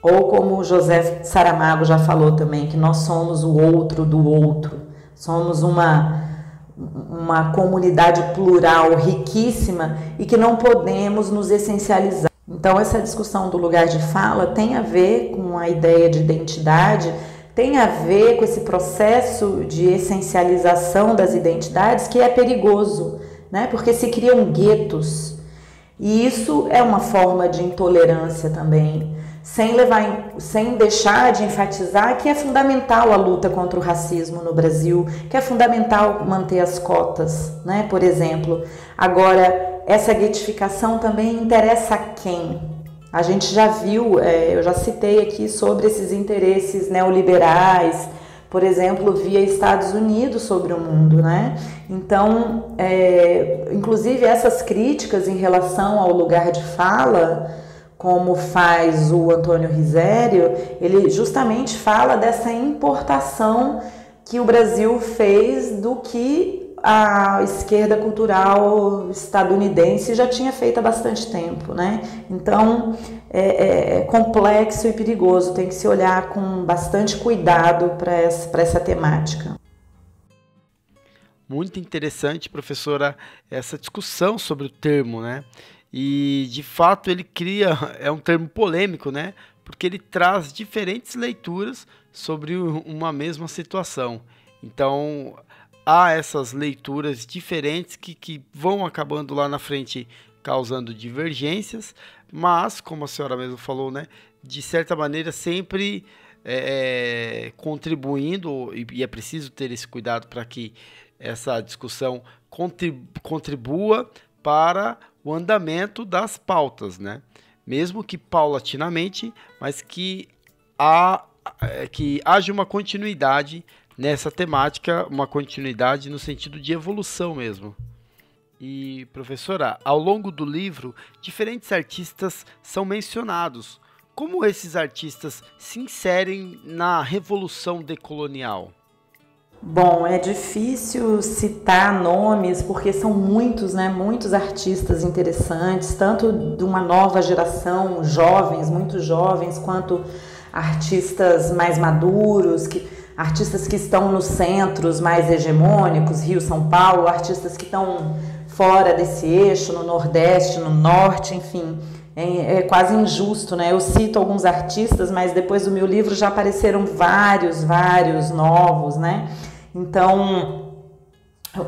Ou como José Saramago já falou também, que nós somos o outro do outro. Somos uma comunidade plural, riquíssima, e que não podemos nos essencializar. Então, essa discussão do lugar de fala tem a ver com a ideia de identidade, tem a ver com esse processo de essencialização das identidades, que é perigoso, né? Porque se criam guetos, e isso é uma forma de intolerância também, sem deixar de enfatizar que é fundamental a luta contra o racismo no Brasil, que é fundamental manter as cotas, né? Por exemplo. Agora, essa guetificação também interessa a quem? A gente já viu, eu já citei aqui sobre esses interesses neoliberais, por exemplo, via Estados Unidos sobre o mundo, né? Então, inclusive essas críticas em relação ao lugar de fala, como faz o Antônio Risério, ele justamente fala dessa importação que o Brasil fez do que a esquerda cultural estadunidense já tinha feito há bastante tempo, né? Então, é complexo e perigoso, tem que se olhar com bastante cuidado para essa temática. Muito interessante, professora, essa discussão sobre o termo, né? E, de fato, ele é um termo polêmico, né? Porque ele traz diferentes leituras sobre uma mesma situação. Então, há essas leituras diferentes que vão acabando lá na frente causando divergências, mas, como a senhora mesmo falou, né? De certa maneira, sempre contribuindo, e é preciso ter esse cuidado para que essa discussão contribua para o andamento das pautas, né? Mesmo que paulatinamente, mas que haja uma continuidade nessa temática, uma continuidade no sentido de evolução mesmo. E, professora, ao longo do livro, diferentes artistas são mencionados. Como esses artistas se inserem na revolução decolonial? Bom, é difícil citar nomes porque são muitos, né? Muitos artistas interessantes, tanto de uma nova geração, jovens, muito jovens, quanto artistas mais maduros, artistas que estão nos centros mais hegemônicos, Rio, São Paulo, artistas que estão fora desse eixo, no Nordeste, no Norte, enfim. É quase injusto, né? Eu cito alguns artistas, mas depois do meu livro já apareceram vários novos, né? Então,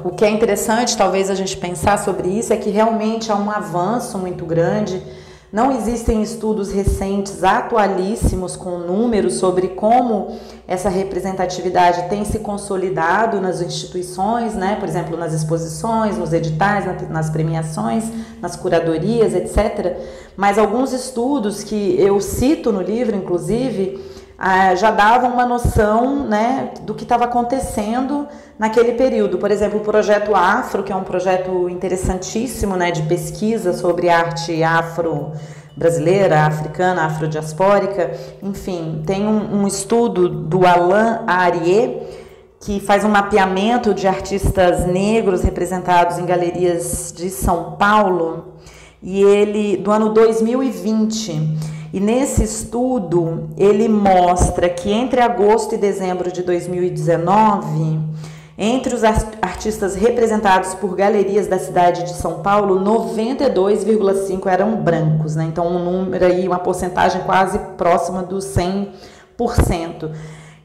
o que é interessante, talvez a gente pensar sobre isso, é que realmente há um avanço muito grande. Não existem estudos recentes, atualíssimos, com números sobre como essa representatividade tem se consolidado nas instituições, né? Por exemplo, nas exposições, nos editais, nas premiações, nas curadorias, etc. Mas alguns estudos que eu cito no livro, inclusive, já davam uma noção, né, do que estava acontecendo naquele período. Por exemplo, o Projeto Afro, que é um projeto interessantíssimo, né, de pesquisa sobre arte afro-brasileira, africana, afrodiaspórica. Enfim, tem um estudo do Alain Arié, que faz um mapeamento de artistas negros representados em galerias de São Paulo, e ele, do ano 2020. E nesse estudo, ele mostra que entre agosto e dezembro de 2019, entre os artistas representados por galerias da cidade de São Paulo, 92,5% eram brancos, né? Então, um número aí, uma porcentagem quase próxima dos 100%.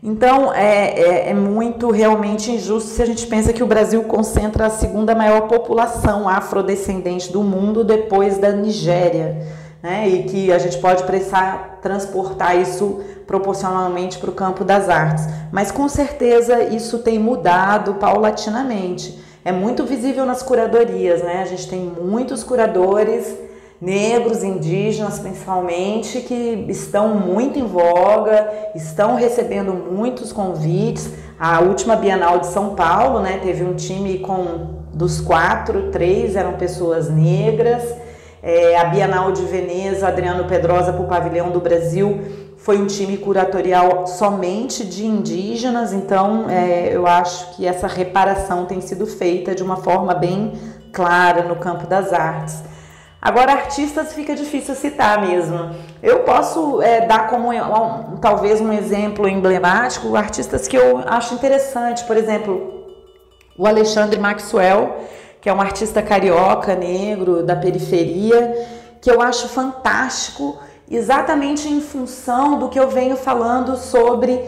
Então, é muito realmente injusto se a gente pensa que o Brasil concentra a segunda maior população afrodescendente do mundo depois da Nigéria, né, e que a gente pode precisar transportar isso proporcionalmente para o campo das artes. Mas com certeza isso tem mudado paulatinamente. É muito visível nas curadorias, né? A gente tem muitos curadores negros, indígenas principalmente, que estão muito em voga, estão recebendo muitos convites. A última Bienal de São Paulo, né, teve um time dos 4, 3 eram pessoas negras. A Bienal de Veneza, Adriano Pedrosa, para o Pavilhão do Brasil, foi um time curatorial somente de indígenas. Então, eu acho que essa reparação tem sido feita de uma forma bem clara no campo das artes. Agora, artistas fica difícil citar mesmo. Eu posso dar como talvez um exemplo emblemático artistas que eu acho interessante. Por exemplo, o Alexandre Maxwell, que é um artista carioca, negro, da periferia, que eu acho fantástico, exatamente em função do que eu venho falando sobre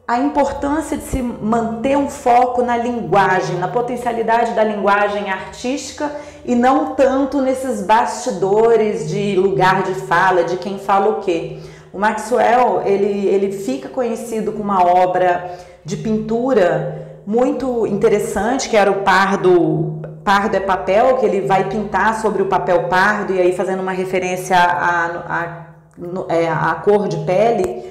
a importância de se manter um foco na linguagem, na potencialidade da linguagem artística e não tanto nesses bastidores de lugar de fala, de quem fala o quê. O Maxwell, ele fica conhecido com uma obra de pintura muito interessante, que era o Pardo é papel, que ele vai pintar sobre o papel pardo, e aí fazendo uma referência à cor de pele,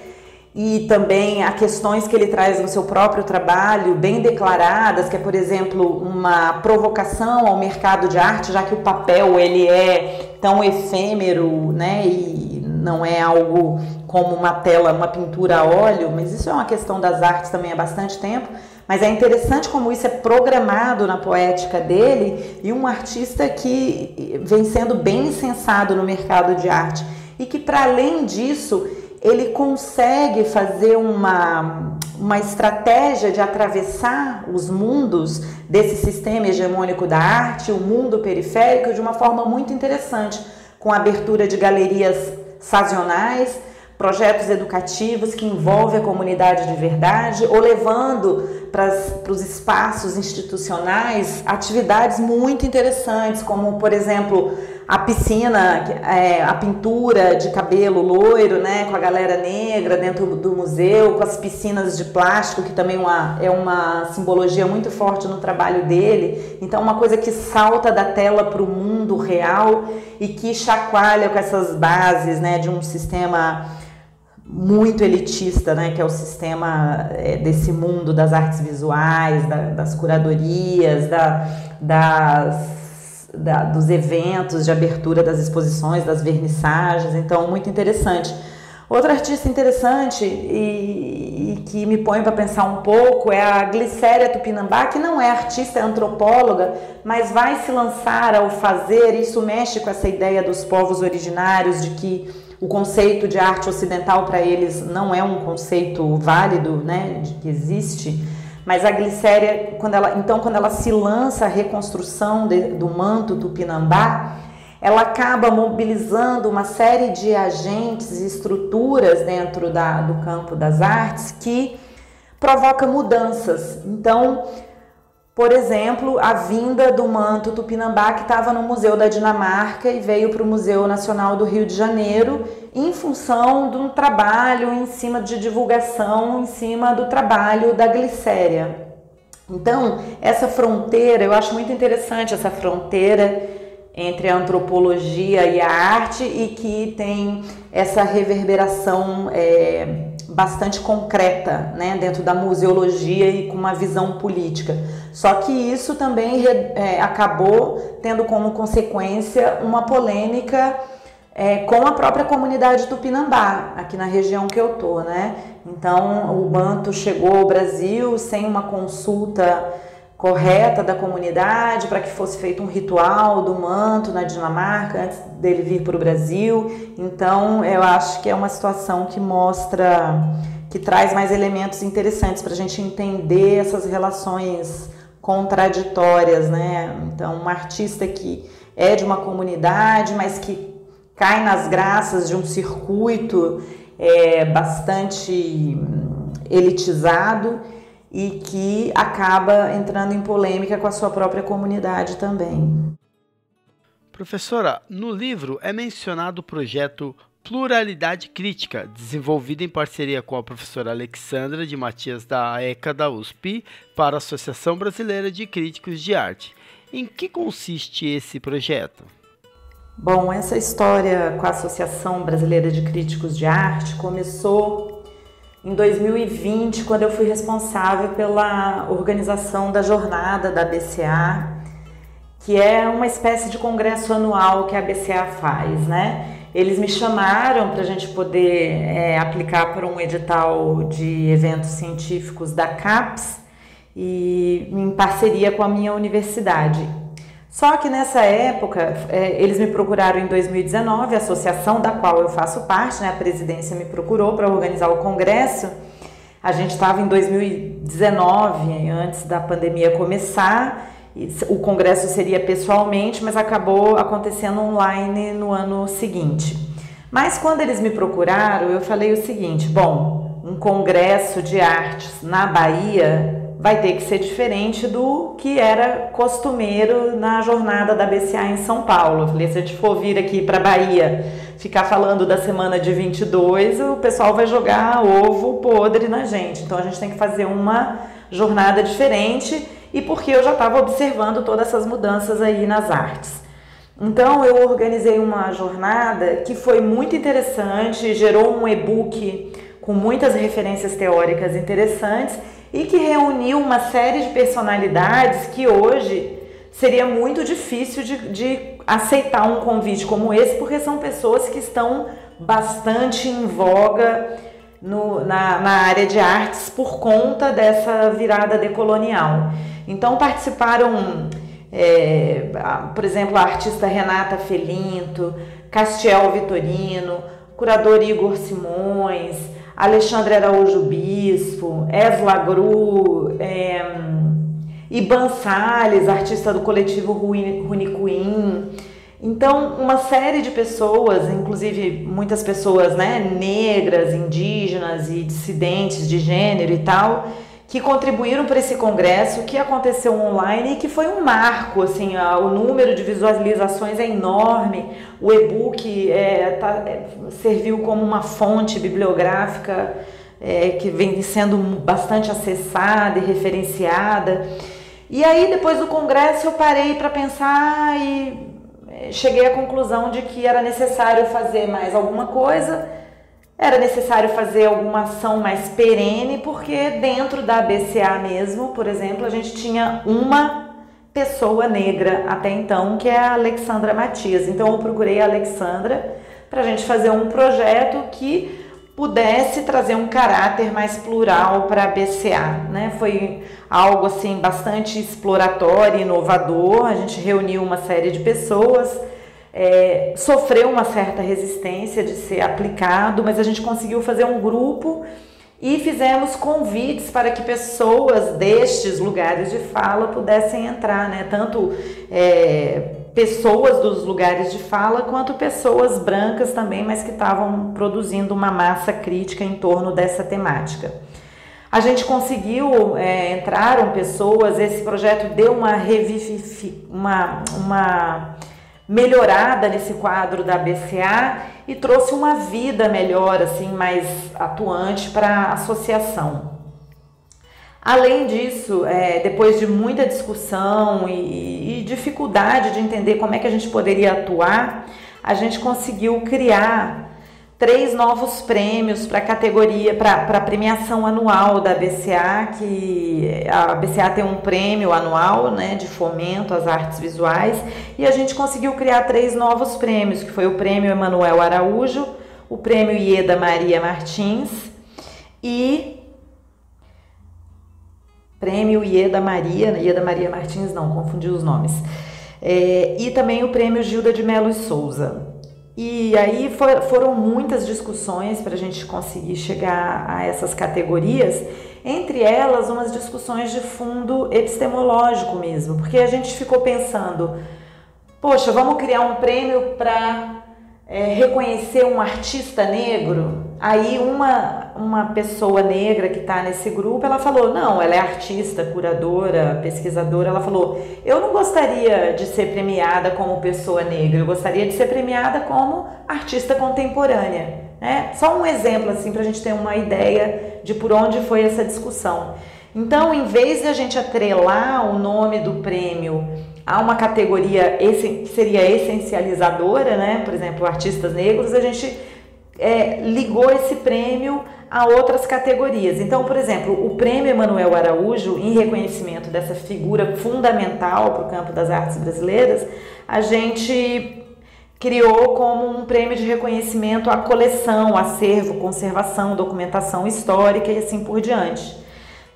e também a questões que ele traz no seu próprio trabalho, bem declaradas, que é, por exemplo, uma provocação ao mercado de arte, já que o papel ele é tão efêmero, né, e não é algo como uma tela, uma pintura a óleo, mas isso é uma questão das artes também há bastante tempo. Mas é interessante como isso é programado na poética dele, e um artista que vem sendo bem incensado no mercado de arte e que, para além disso, ele consegue fazer uma estratégia de atravessar os mundos desse sistema hegemônico da arte, o mundo periférico, de uma forma muito interessante, com a abertura de galerias sazonais, projetos educativos que envolvem a comunidade de verdade, ou levando para os espaços institucionais atividades muito interessantes, como, por exemplo, a piscina, a pintura de cabelo loiro, né, com a galera negra dentro do museu, com as piscinas de plástico, que também é uma simbologia muito forte no trabalho dele. Então, uma coisa que salta da tela para o mundo real e que chacoalha com essas bases, né, de um sistema muito elitista, né, que é o sistema desse mundo das artes visuais, das curadorias, dos eventos de abertura das exposições, das vernissagens. Então, muito interessante. Outro artista interessante e que me põe para pensar um pouco é a Glicéria Tupinambá, que não é artista, é antropóloga, mas vai se lançar ao fazer, isso mexe com essa ideia dos povos originários, de que o conceito de arte ocidental para eles não é um conceito válido, né, de que existe. Mas a Glicéria, quando ela se lança a reconstrução do manto Tupinambá, ela acaba mobilizando uma série de agentes e estruturas dentro do campo das artes que provoca mudanças. Então, por exemplo, a vinda do manto Tupinambá, que estava no Museu da Dinamarca e veio para o Museu Nacional do Rio de Janeiro, em função de um trabalho em cima de divulgação, em cima do trabalho da Glicéria. Então, essa fronteira, eu acho muito interessante essa fronteira entre a antropologia e a arte, e que tem essa reverberação bastante concreta, né, dentro da museologia e com uma visão política. Só que isso também acabou tendo como consequência uma polêmica com a própria comunidade Tupinambá, aqui na região que eu tô, né? Então, o manto chegou ao Brasil sem uma consulta correta da comunidade para que fosse feito um ritual do manto na Dinamarca antes dele vir para o Brasil. Então eu acho que é uma situação que que traz mais elementos interessantes para a gente entender essas relações contraditórias, né? Então, um artista que é de uma comunidade, mas que cai nas graças de um circuito bastante elitizado, e que acaba entrando em polêmica com a sua própria comunidade também. Professora, no livro é mencionado o projeto Pluralidade Crítica, desenvolvido em parceria com a professora Alexandra de Matias da ECA da USP para a Associação Brasileira de Críticos de Arte. Em que consiste esse projeto? Bom, essa história com a Associação Brasileira de Críticos de Arte começou em 2020, quando eu fui responsável pela organização da jornada da BCA, que é uma espécie de congresso anual que a BCA faz, né? Eles me chamaram para a gente poder aplicar para um edital de eventos científicos da CAPES, e em parceria com a minha universidade. Só que nessa época, eles me procuraram em 2019, a associação da qual eu faço parte, né, a presidência me procurou para organizar o congresso. A gente estava em 2019, antes da pandemia começar, o congresso seria pessoalmente, mas acabou acontecendo online no ano seguinte. Mas quando eles me procuraram, eu falei o seguinte: bom, um congresso de artes na Bahia vai ter que ser diferente do que era costumeiro na jornada da BCA em São Paulo. Eu falei, se a gente for vir aqui para a Bahia ficar falando da semana de 22, o pessoal vai jogar ovo podre na gente. Então a gente tem que fazer uma jornada diferente, e porque eu já estava observando todas essas mudanças aí nas artes. Então eu organizei uma jornada que foi muito interessante, gerou um e-book com muitas referências teóricas interessantes, e que reuniu uma série de personalidades que hoje seria muito difícil de aceitar um convite como esse, porque são pessoas que estão bastante em voga na área de artes por conta dessa virada decolonial. Então participaram, por exemplo, a artista Renata Felinto, Castiel Vitorino, curador Igor Simões, Alexandre Araújo Bispo, Esla Gru, Iban Salles, artista do coletivo Runicuim. Então, uma série de pessoas, inclusive muitas pessoas, né, negras, indígenas e dissidentes de gênero e tal, que contribuíram para esse congresso que aconteceu online e que foi um marco, assim, o número de visualizações é enorme, o e-book serviu como uma fonte bibliográfica que vem sendo bastante acessada e referenciada. E aí, depois do congresso, eu parei para pensar e cheguei à conclusão de que era necessário fazer mais alguma coisa, era necessário fazer alguma ação mais perene, porque dentro da BCA mesmo, por exemplo, a gente tinha uma pessoa negra até então, que é a Alexandra Matias. Então eu procurei a Alexandra para a gente fazer um projeto que pudesse trazer um caráter mais plural para a BCA, né? Foi algo assim bastante exploratório e inovador. A gente reuniu uma série de pessoas, sofreu uma certa resistência de ser aplicado, mas a gente conseguiu fazer um grupo e fizemos convites para que pessoas destes lugares de fala pudessem entrar, né? Tanto pessoas dos lugares de fala, quanto pessoas brancas também, mas que estavam produzindo uma massa crítica em torno dessa temática. A gente conseguiu, entraram pessoas, esse projeto deu uma melhorada nesse quadro da BCA e trouxe uma vida melhor, assim, mais atuante para a associação. Além disso, depois de muita discussão e dificuldade de entender como é que a gente poderia atuar, a gente conseguiu criar 3 novos prêmios para a categoria, para a premiação anual da BCA, que a BCA tem um prêmio anual, né, de fomento às artes visuais, e a gente conseguiu criar 3 novos prêmios, que foi o prêmio Emanuel Araújo, o prêmio Ieda Maria Martins e prêmio Ieda Maria Martins não, confundi os nomes, e também o prêmio Gilda de Mello e Souza. E aí foram muitas discussões para a gente conseguir chegar a essas categorias, entre elas umas discussões de fundo epistemológico mesmo, porque a gente ficou pensando, poxa, vamos criar um prêmio para reconhecer um artista negro? Aí uma pessoa negra que está nesse grupo, ela falou, não, ela é artista, curadora, pesquisadora, ela falou, eu não gostaria de ser premiada como pessoa negra, eu gostaria de ser premiada como artista contemporânea, né? Só um exemplo assim para a gente ter uma ideia de por onde foi essa discussão. Então, em vez de a gente atrelar o nome do prêmio a uma categoria que seria essencializadora, né? Por exemplo, artistas negros, a gente ligou esse prêmio a outras categorias. Então, por exemplo, o prêmio Emanuel Araújo, em reconhecimento dessa figura fundamental para o campo das artes brasileiras, a gente criou como um prêmio de reconhecimento à coleção, acervo, conservação, documentação histórica e assim por diante,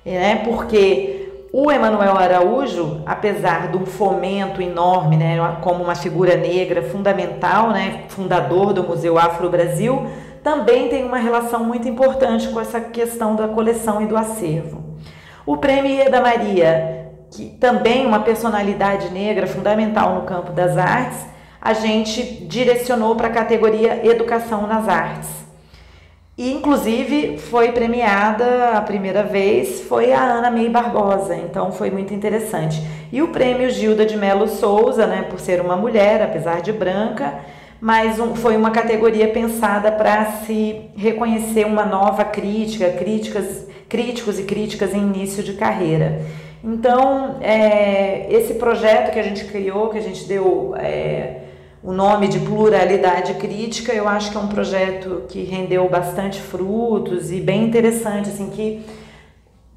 né? Porque o Emanuel Araújo, apesar de um fomento enorme, né, como uma figura negra fundamental, né, fundador do Museu Afro-Brasil, também tem uma relação muito importante com essa questão da coleção e do acervo. O prêmio Ieda Maria, que também uma personalidade negra fundamental no campo das artes, a gente direcionou para a categoria Educação nas Artes. E, inclusive, foi premiada a primeira vez, foi a Ana May Barbosa, então foi muito interessante. E o prêmio Gilda de Mello Souza, né, por ser uma mulher, apesar de branca, mas foi uma categoria pensada para se reconhecer uma nova críticos e críticas em início de carreira. Então, esse projeto que a gente criou, que a gente deu o nome de Pluralidade Crítica, eu acho que é um projeto que rendeu bastante frutos e bem interessante, assim, que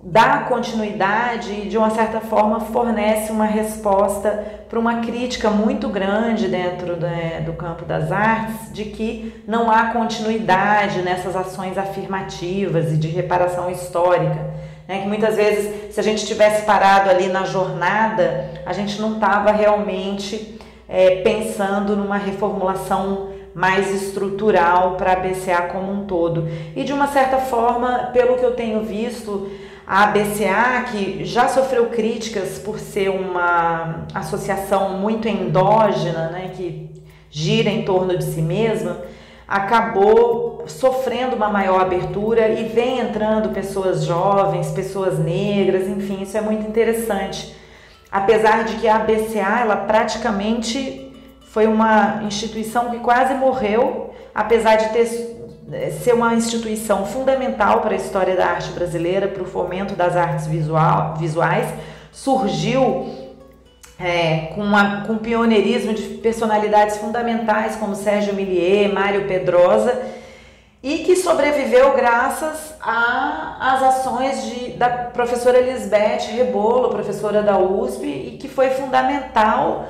dá continuidade e de uma certa forma fornece uma resposta para uma crítica muito grande dentro do campo das artes, de que não há continuidade nessas ações afirmativas e de reparação histórica, né? Que muitas vezes, se a gente tivesse parado ali na jornada, a gente não estava realmente pensando numa reformulação mais estrutural para a BCA como um todo. E de uma certa forma, pelo que eu tenho visto, a BCA, que já sofreu críticas por ser uma associação muito endógena, né, que gira em torno de si mesma, acabou sofrendo uma maior abertura e vem entrando pessoas jovens, pessoas negras, enfim, isso é muito interessante. Apesar de que a BCA, ela praticamente foi uma instituição que quase morreu, apesar de ser uma instituição fundamental para a história da arte brasileira, para o fomento das artes visuais, surgiu com pioneirismo de personalidades fundamentais como Sérgio Millier, Mário Pedrosa, e que sobreviveu graças às ações da professora Lisbeth Rebolo, professora da USP, e que foi fundamental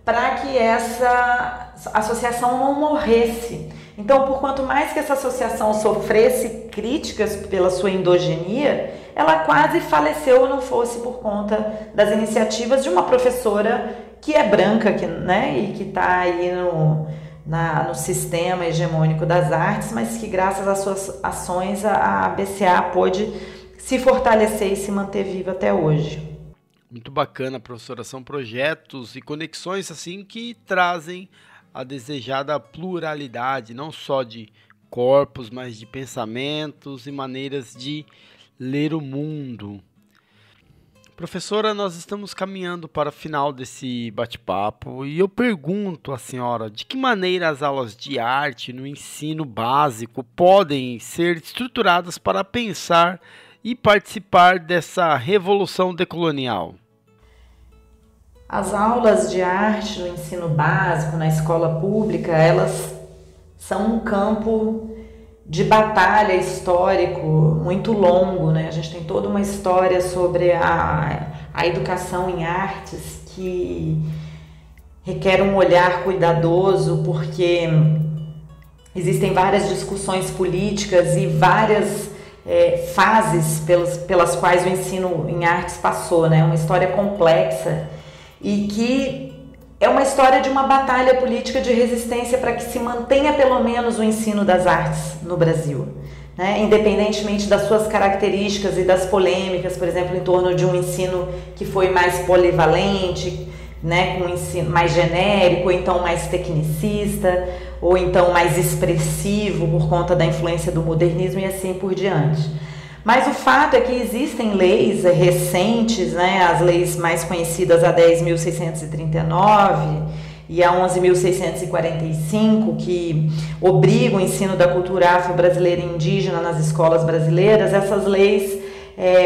para que essa associação não morresse. Então, por quanto mais que essa associação sofresse críticas pela sua endogenia, ela quase faleceu, não fosse por conta das iniciativas de uma professora que é branca, né, e que está aí no sistema hegemônico das artes, mas que graças às suas ações a BCA pôde se fortalecer e se manter viva até hoje. Muito bacana, professora. São projetos e conexões assim que trazem a desejada pluralidade, não só de corpos, mas de pensamentos e maneiras de ler o mundo. Professora, nós estamos caminhando para o final desse bate-papo e eu pergunto à senhora de que maneira as aulas de arte no ensino básico podem ser estruturadas para pensar e participar dessa revolução decolonial? As aulas de arte no ensino básico, na escola pública, elas são um campo de batalha histórico muito longo, né? A gente tem toda uma história sobre a educação em artes que requer um olhar cuidadoso, porque existem várias discussões políticas e várias fases pelas quais o ensino em artes passou, né? Uma história complexa e que é uma história de uma batalha política de resistência para que se mantenha pelo menos o ensino das artes no Brasil, né? Independentemente das suas características e das polêmicas, por exemplo, em torno de um ensino que foi mais polivalente, né, com um ensino mais genérico, ou então mais tecnicista, ou então mais expressivo por conta da influência do modernismo e assim por diante. Mas o fato é que existem leis recentes, né, as leis mais conhecidas, a 10.639 e a 11.645, que obrigam o ensino da cultura afro-brasileira e indígena nas escolas brasileiras. Essas leis,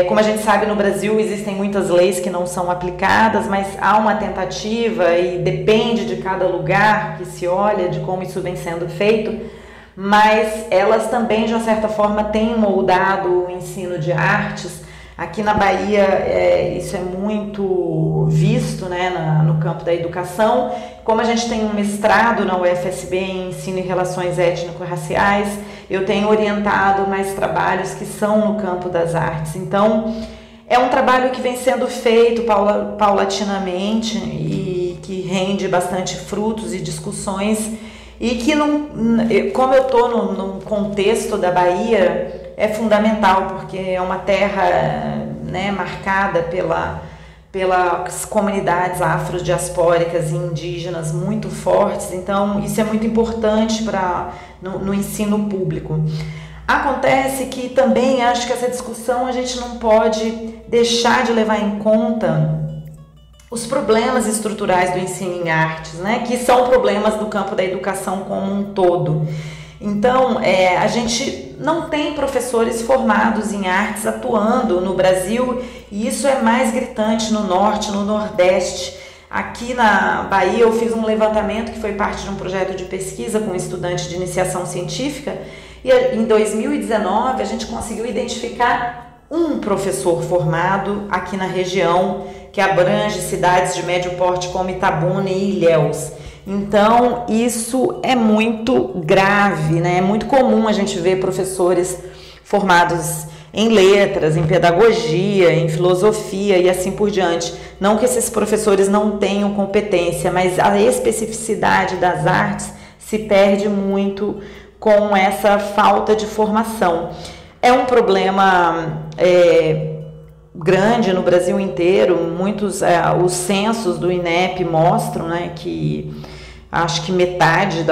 como a gente sabe, no Brasil existem muitas leis que não são aplicadas, mas há uma tentativa e depende de cada lugar que se olha, de como isso vem sendo feito. Mas elas também, de uma certa forma, têm moldado o ensino de artes. Aqui na Bahia, isso é muito visto, né, no campo da educação. Como a gente tem um mestrado na UFSB em ensino e relações étnico-raciais, eu tenho orientado mais trabalhos que são no campo das artes. Então, é um trabalho que vem sendo feito paulatinamente e que rende bastante frutos e discussões. E que, como eu estou no contexto da Bahia, é fundamental, porque é uma terra, né, marcada pelas comunidades afrodiaspóricas e indígenas muito fortes. Então, isso é muito importante no ensino público. Acontece que também acho que essa discussão a gente não pode deixar de levar em conta os problemas estruturais do ensino em artes, né, que são problemas do campo da educação como um todo. Então, a gente não tem professores formados em artes atuando no Brasil, e isso é mais gritante no Norte, no Nordeste. Aqui na Bahia eu fiz um levantamento que foi parte de um projeto de pesquisa com estudantes de iniciação científica, e em 2019 a gente conseguiu identificar um professor formado aqui na região, que abrange cidades de médio porte como Itabuna e Ilhéus. Então, isso é muito grave, né? É muito comum a gente ver professores formados em letras, em pedagogia, em filosofia e assim por diante. Não que esses professores não tenham competência, mas a especificidade das artes se perde muito com essa falta de formação. É um problema grande no Brasil inteiro. Os censos do INEP mostram, né, que acho que metade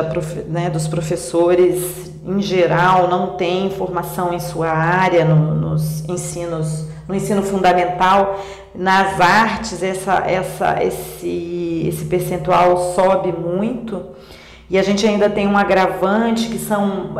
dos professores em geral não tem formação em sua área no ensino fundamental. Nas artes esse percentual sobe muito. E a gente ainda tem um agravante, que são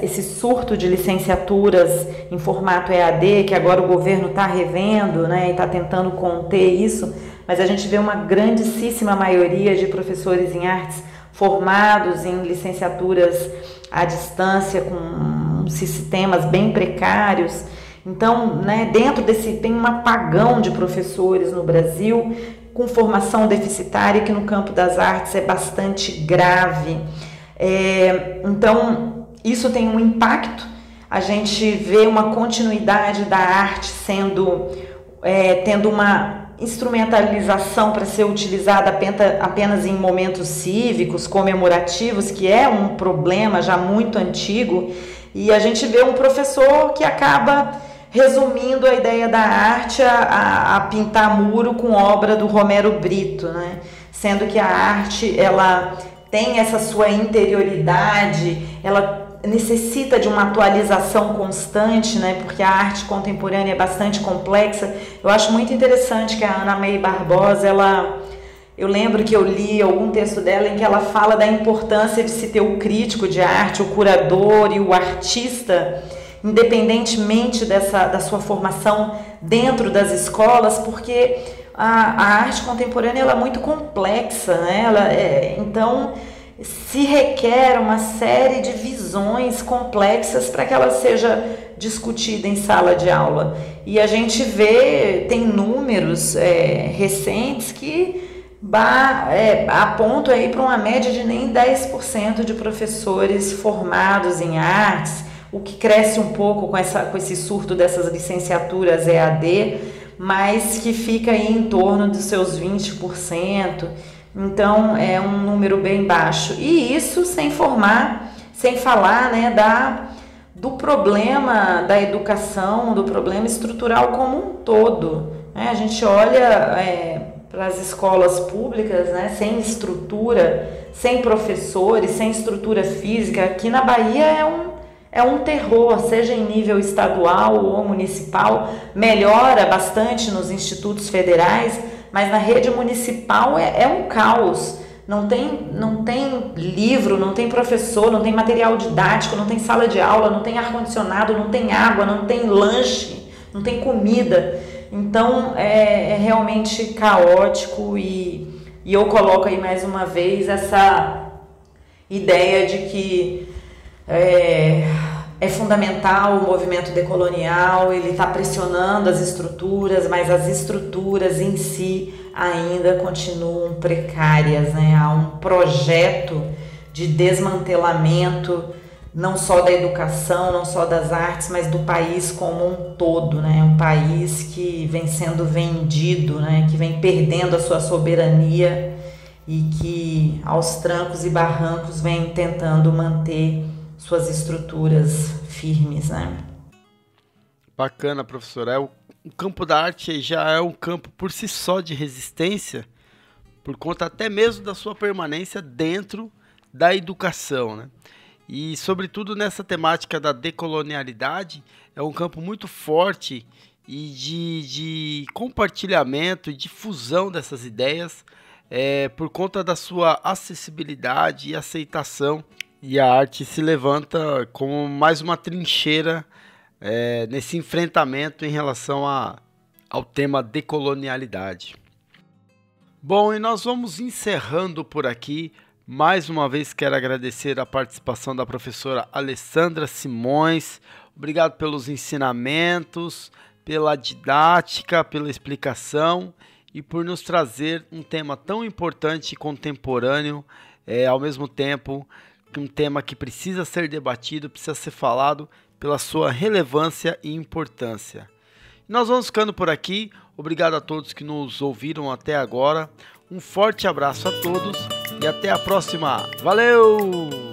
esse surto de licenciaturas em formato EAD, que agora o governo está revendo, né, e está tentando conter isso, mas a gente vê uma grandíssima maioria de professores em artes formados em licenciaturas à distância, com sistemas bem precários. Então, né, dentro tem um apagão de professores no Brasil, com formação deficitária, que no campo das artes é bastante grave. Então, isso tem um impacto. A gente vê uma continuidade da arte tendo uma instrumentalização para ser utilizada apenas em momentos cívicos, comemorativos, que é um problema já muito antigo, e a gente vê um professor que acaba resumindo a ideia da arte a pintar muro com obra do Romero Brito, né? Sendo que a arte, ela tem essa sua interioridade, ela necessita de uma atualização constante, né? Porque a arte contemporânea é bastante complexa. Eu acho muito interessante que a Ana May Barbosa, eu lembro que eu li algum texto dela em que ela fala da importância de se ter o crítico de arte, o curador e o artista, independentemente da sua formação dentro das escolas, porque a arte contemporânea ela é muito complexa, né? Então se requer uma série de visões complexas para que ela seja discutida em sala de aula. E a gente tem números recentes que apontam aí para uma média de nem 10% de professores formados em artes, o que cresce um pouco com esse surto dessas licenciaturas EAD, mas que fica aí em torno dos seus 20%. Então é um número bem baixo. E isso sem falar, né, do problema da educação, do problema estrutural como um todo, né? A gente olha para as escolas públicas, né, sem estrutura, sem professores, sem estrutura física. Aqui na Bahia é um terror, seja em nível estadual ou municipal. Melhora bastante nos institutos federais, mas na rede municipal é um caos. Não tem livro, não tem professor, não tem material didático, não tem sala de aula, não tem ar-condicionado, não tem água, não tem lanche, não tem comida. Então é realmente caótico, e eu coloco aí mais uma vez essa ideia de que é fundamental o movimento decolonial, ele está pressionando as estruturas, mas as estruturas em si ainda continuam precárias, né? Há um projeto de desmantelamento não só da educação, não só das artes, mas do país como um todo, né? Um país que vem sendo vendido, né? Que vem perdendo a sua soberania e que aos trancos e barrancos vem tentando manter suas estruturas firmes, né? Bacana, professora. O campo da arte já é um campo por si só de resistência, por conta até mesmo da sua permanência dentro da educação, né? E, sobretudo, nessa temática da decolonialidade, é um campo muito forte e de compartilhamento e difusão dessas ideias, por conta da sua acessibilidade e aceitação. E a arte se levanta como mais uma trincheira nesse enfrentamento em relação ao tema decolonialidade. Bom, e nós vamos encerrando por aqui. Mais uma vez quero agradecer a participação da professora Alessandra Simões. Obrigado pelos ensinamentos, pela didática, pela explicação e por nos trazer um tema tão importante e contemporâneo, ao mesmo tempo um tema que precisa ser debatido, precisa ser falado pela sua relevância e importância. Nós vamos ficando por aqui. Obrigado a todos que nos ouviram até agora. Um forte abraço a todos e até a próxima. Valeu!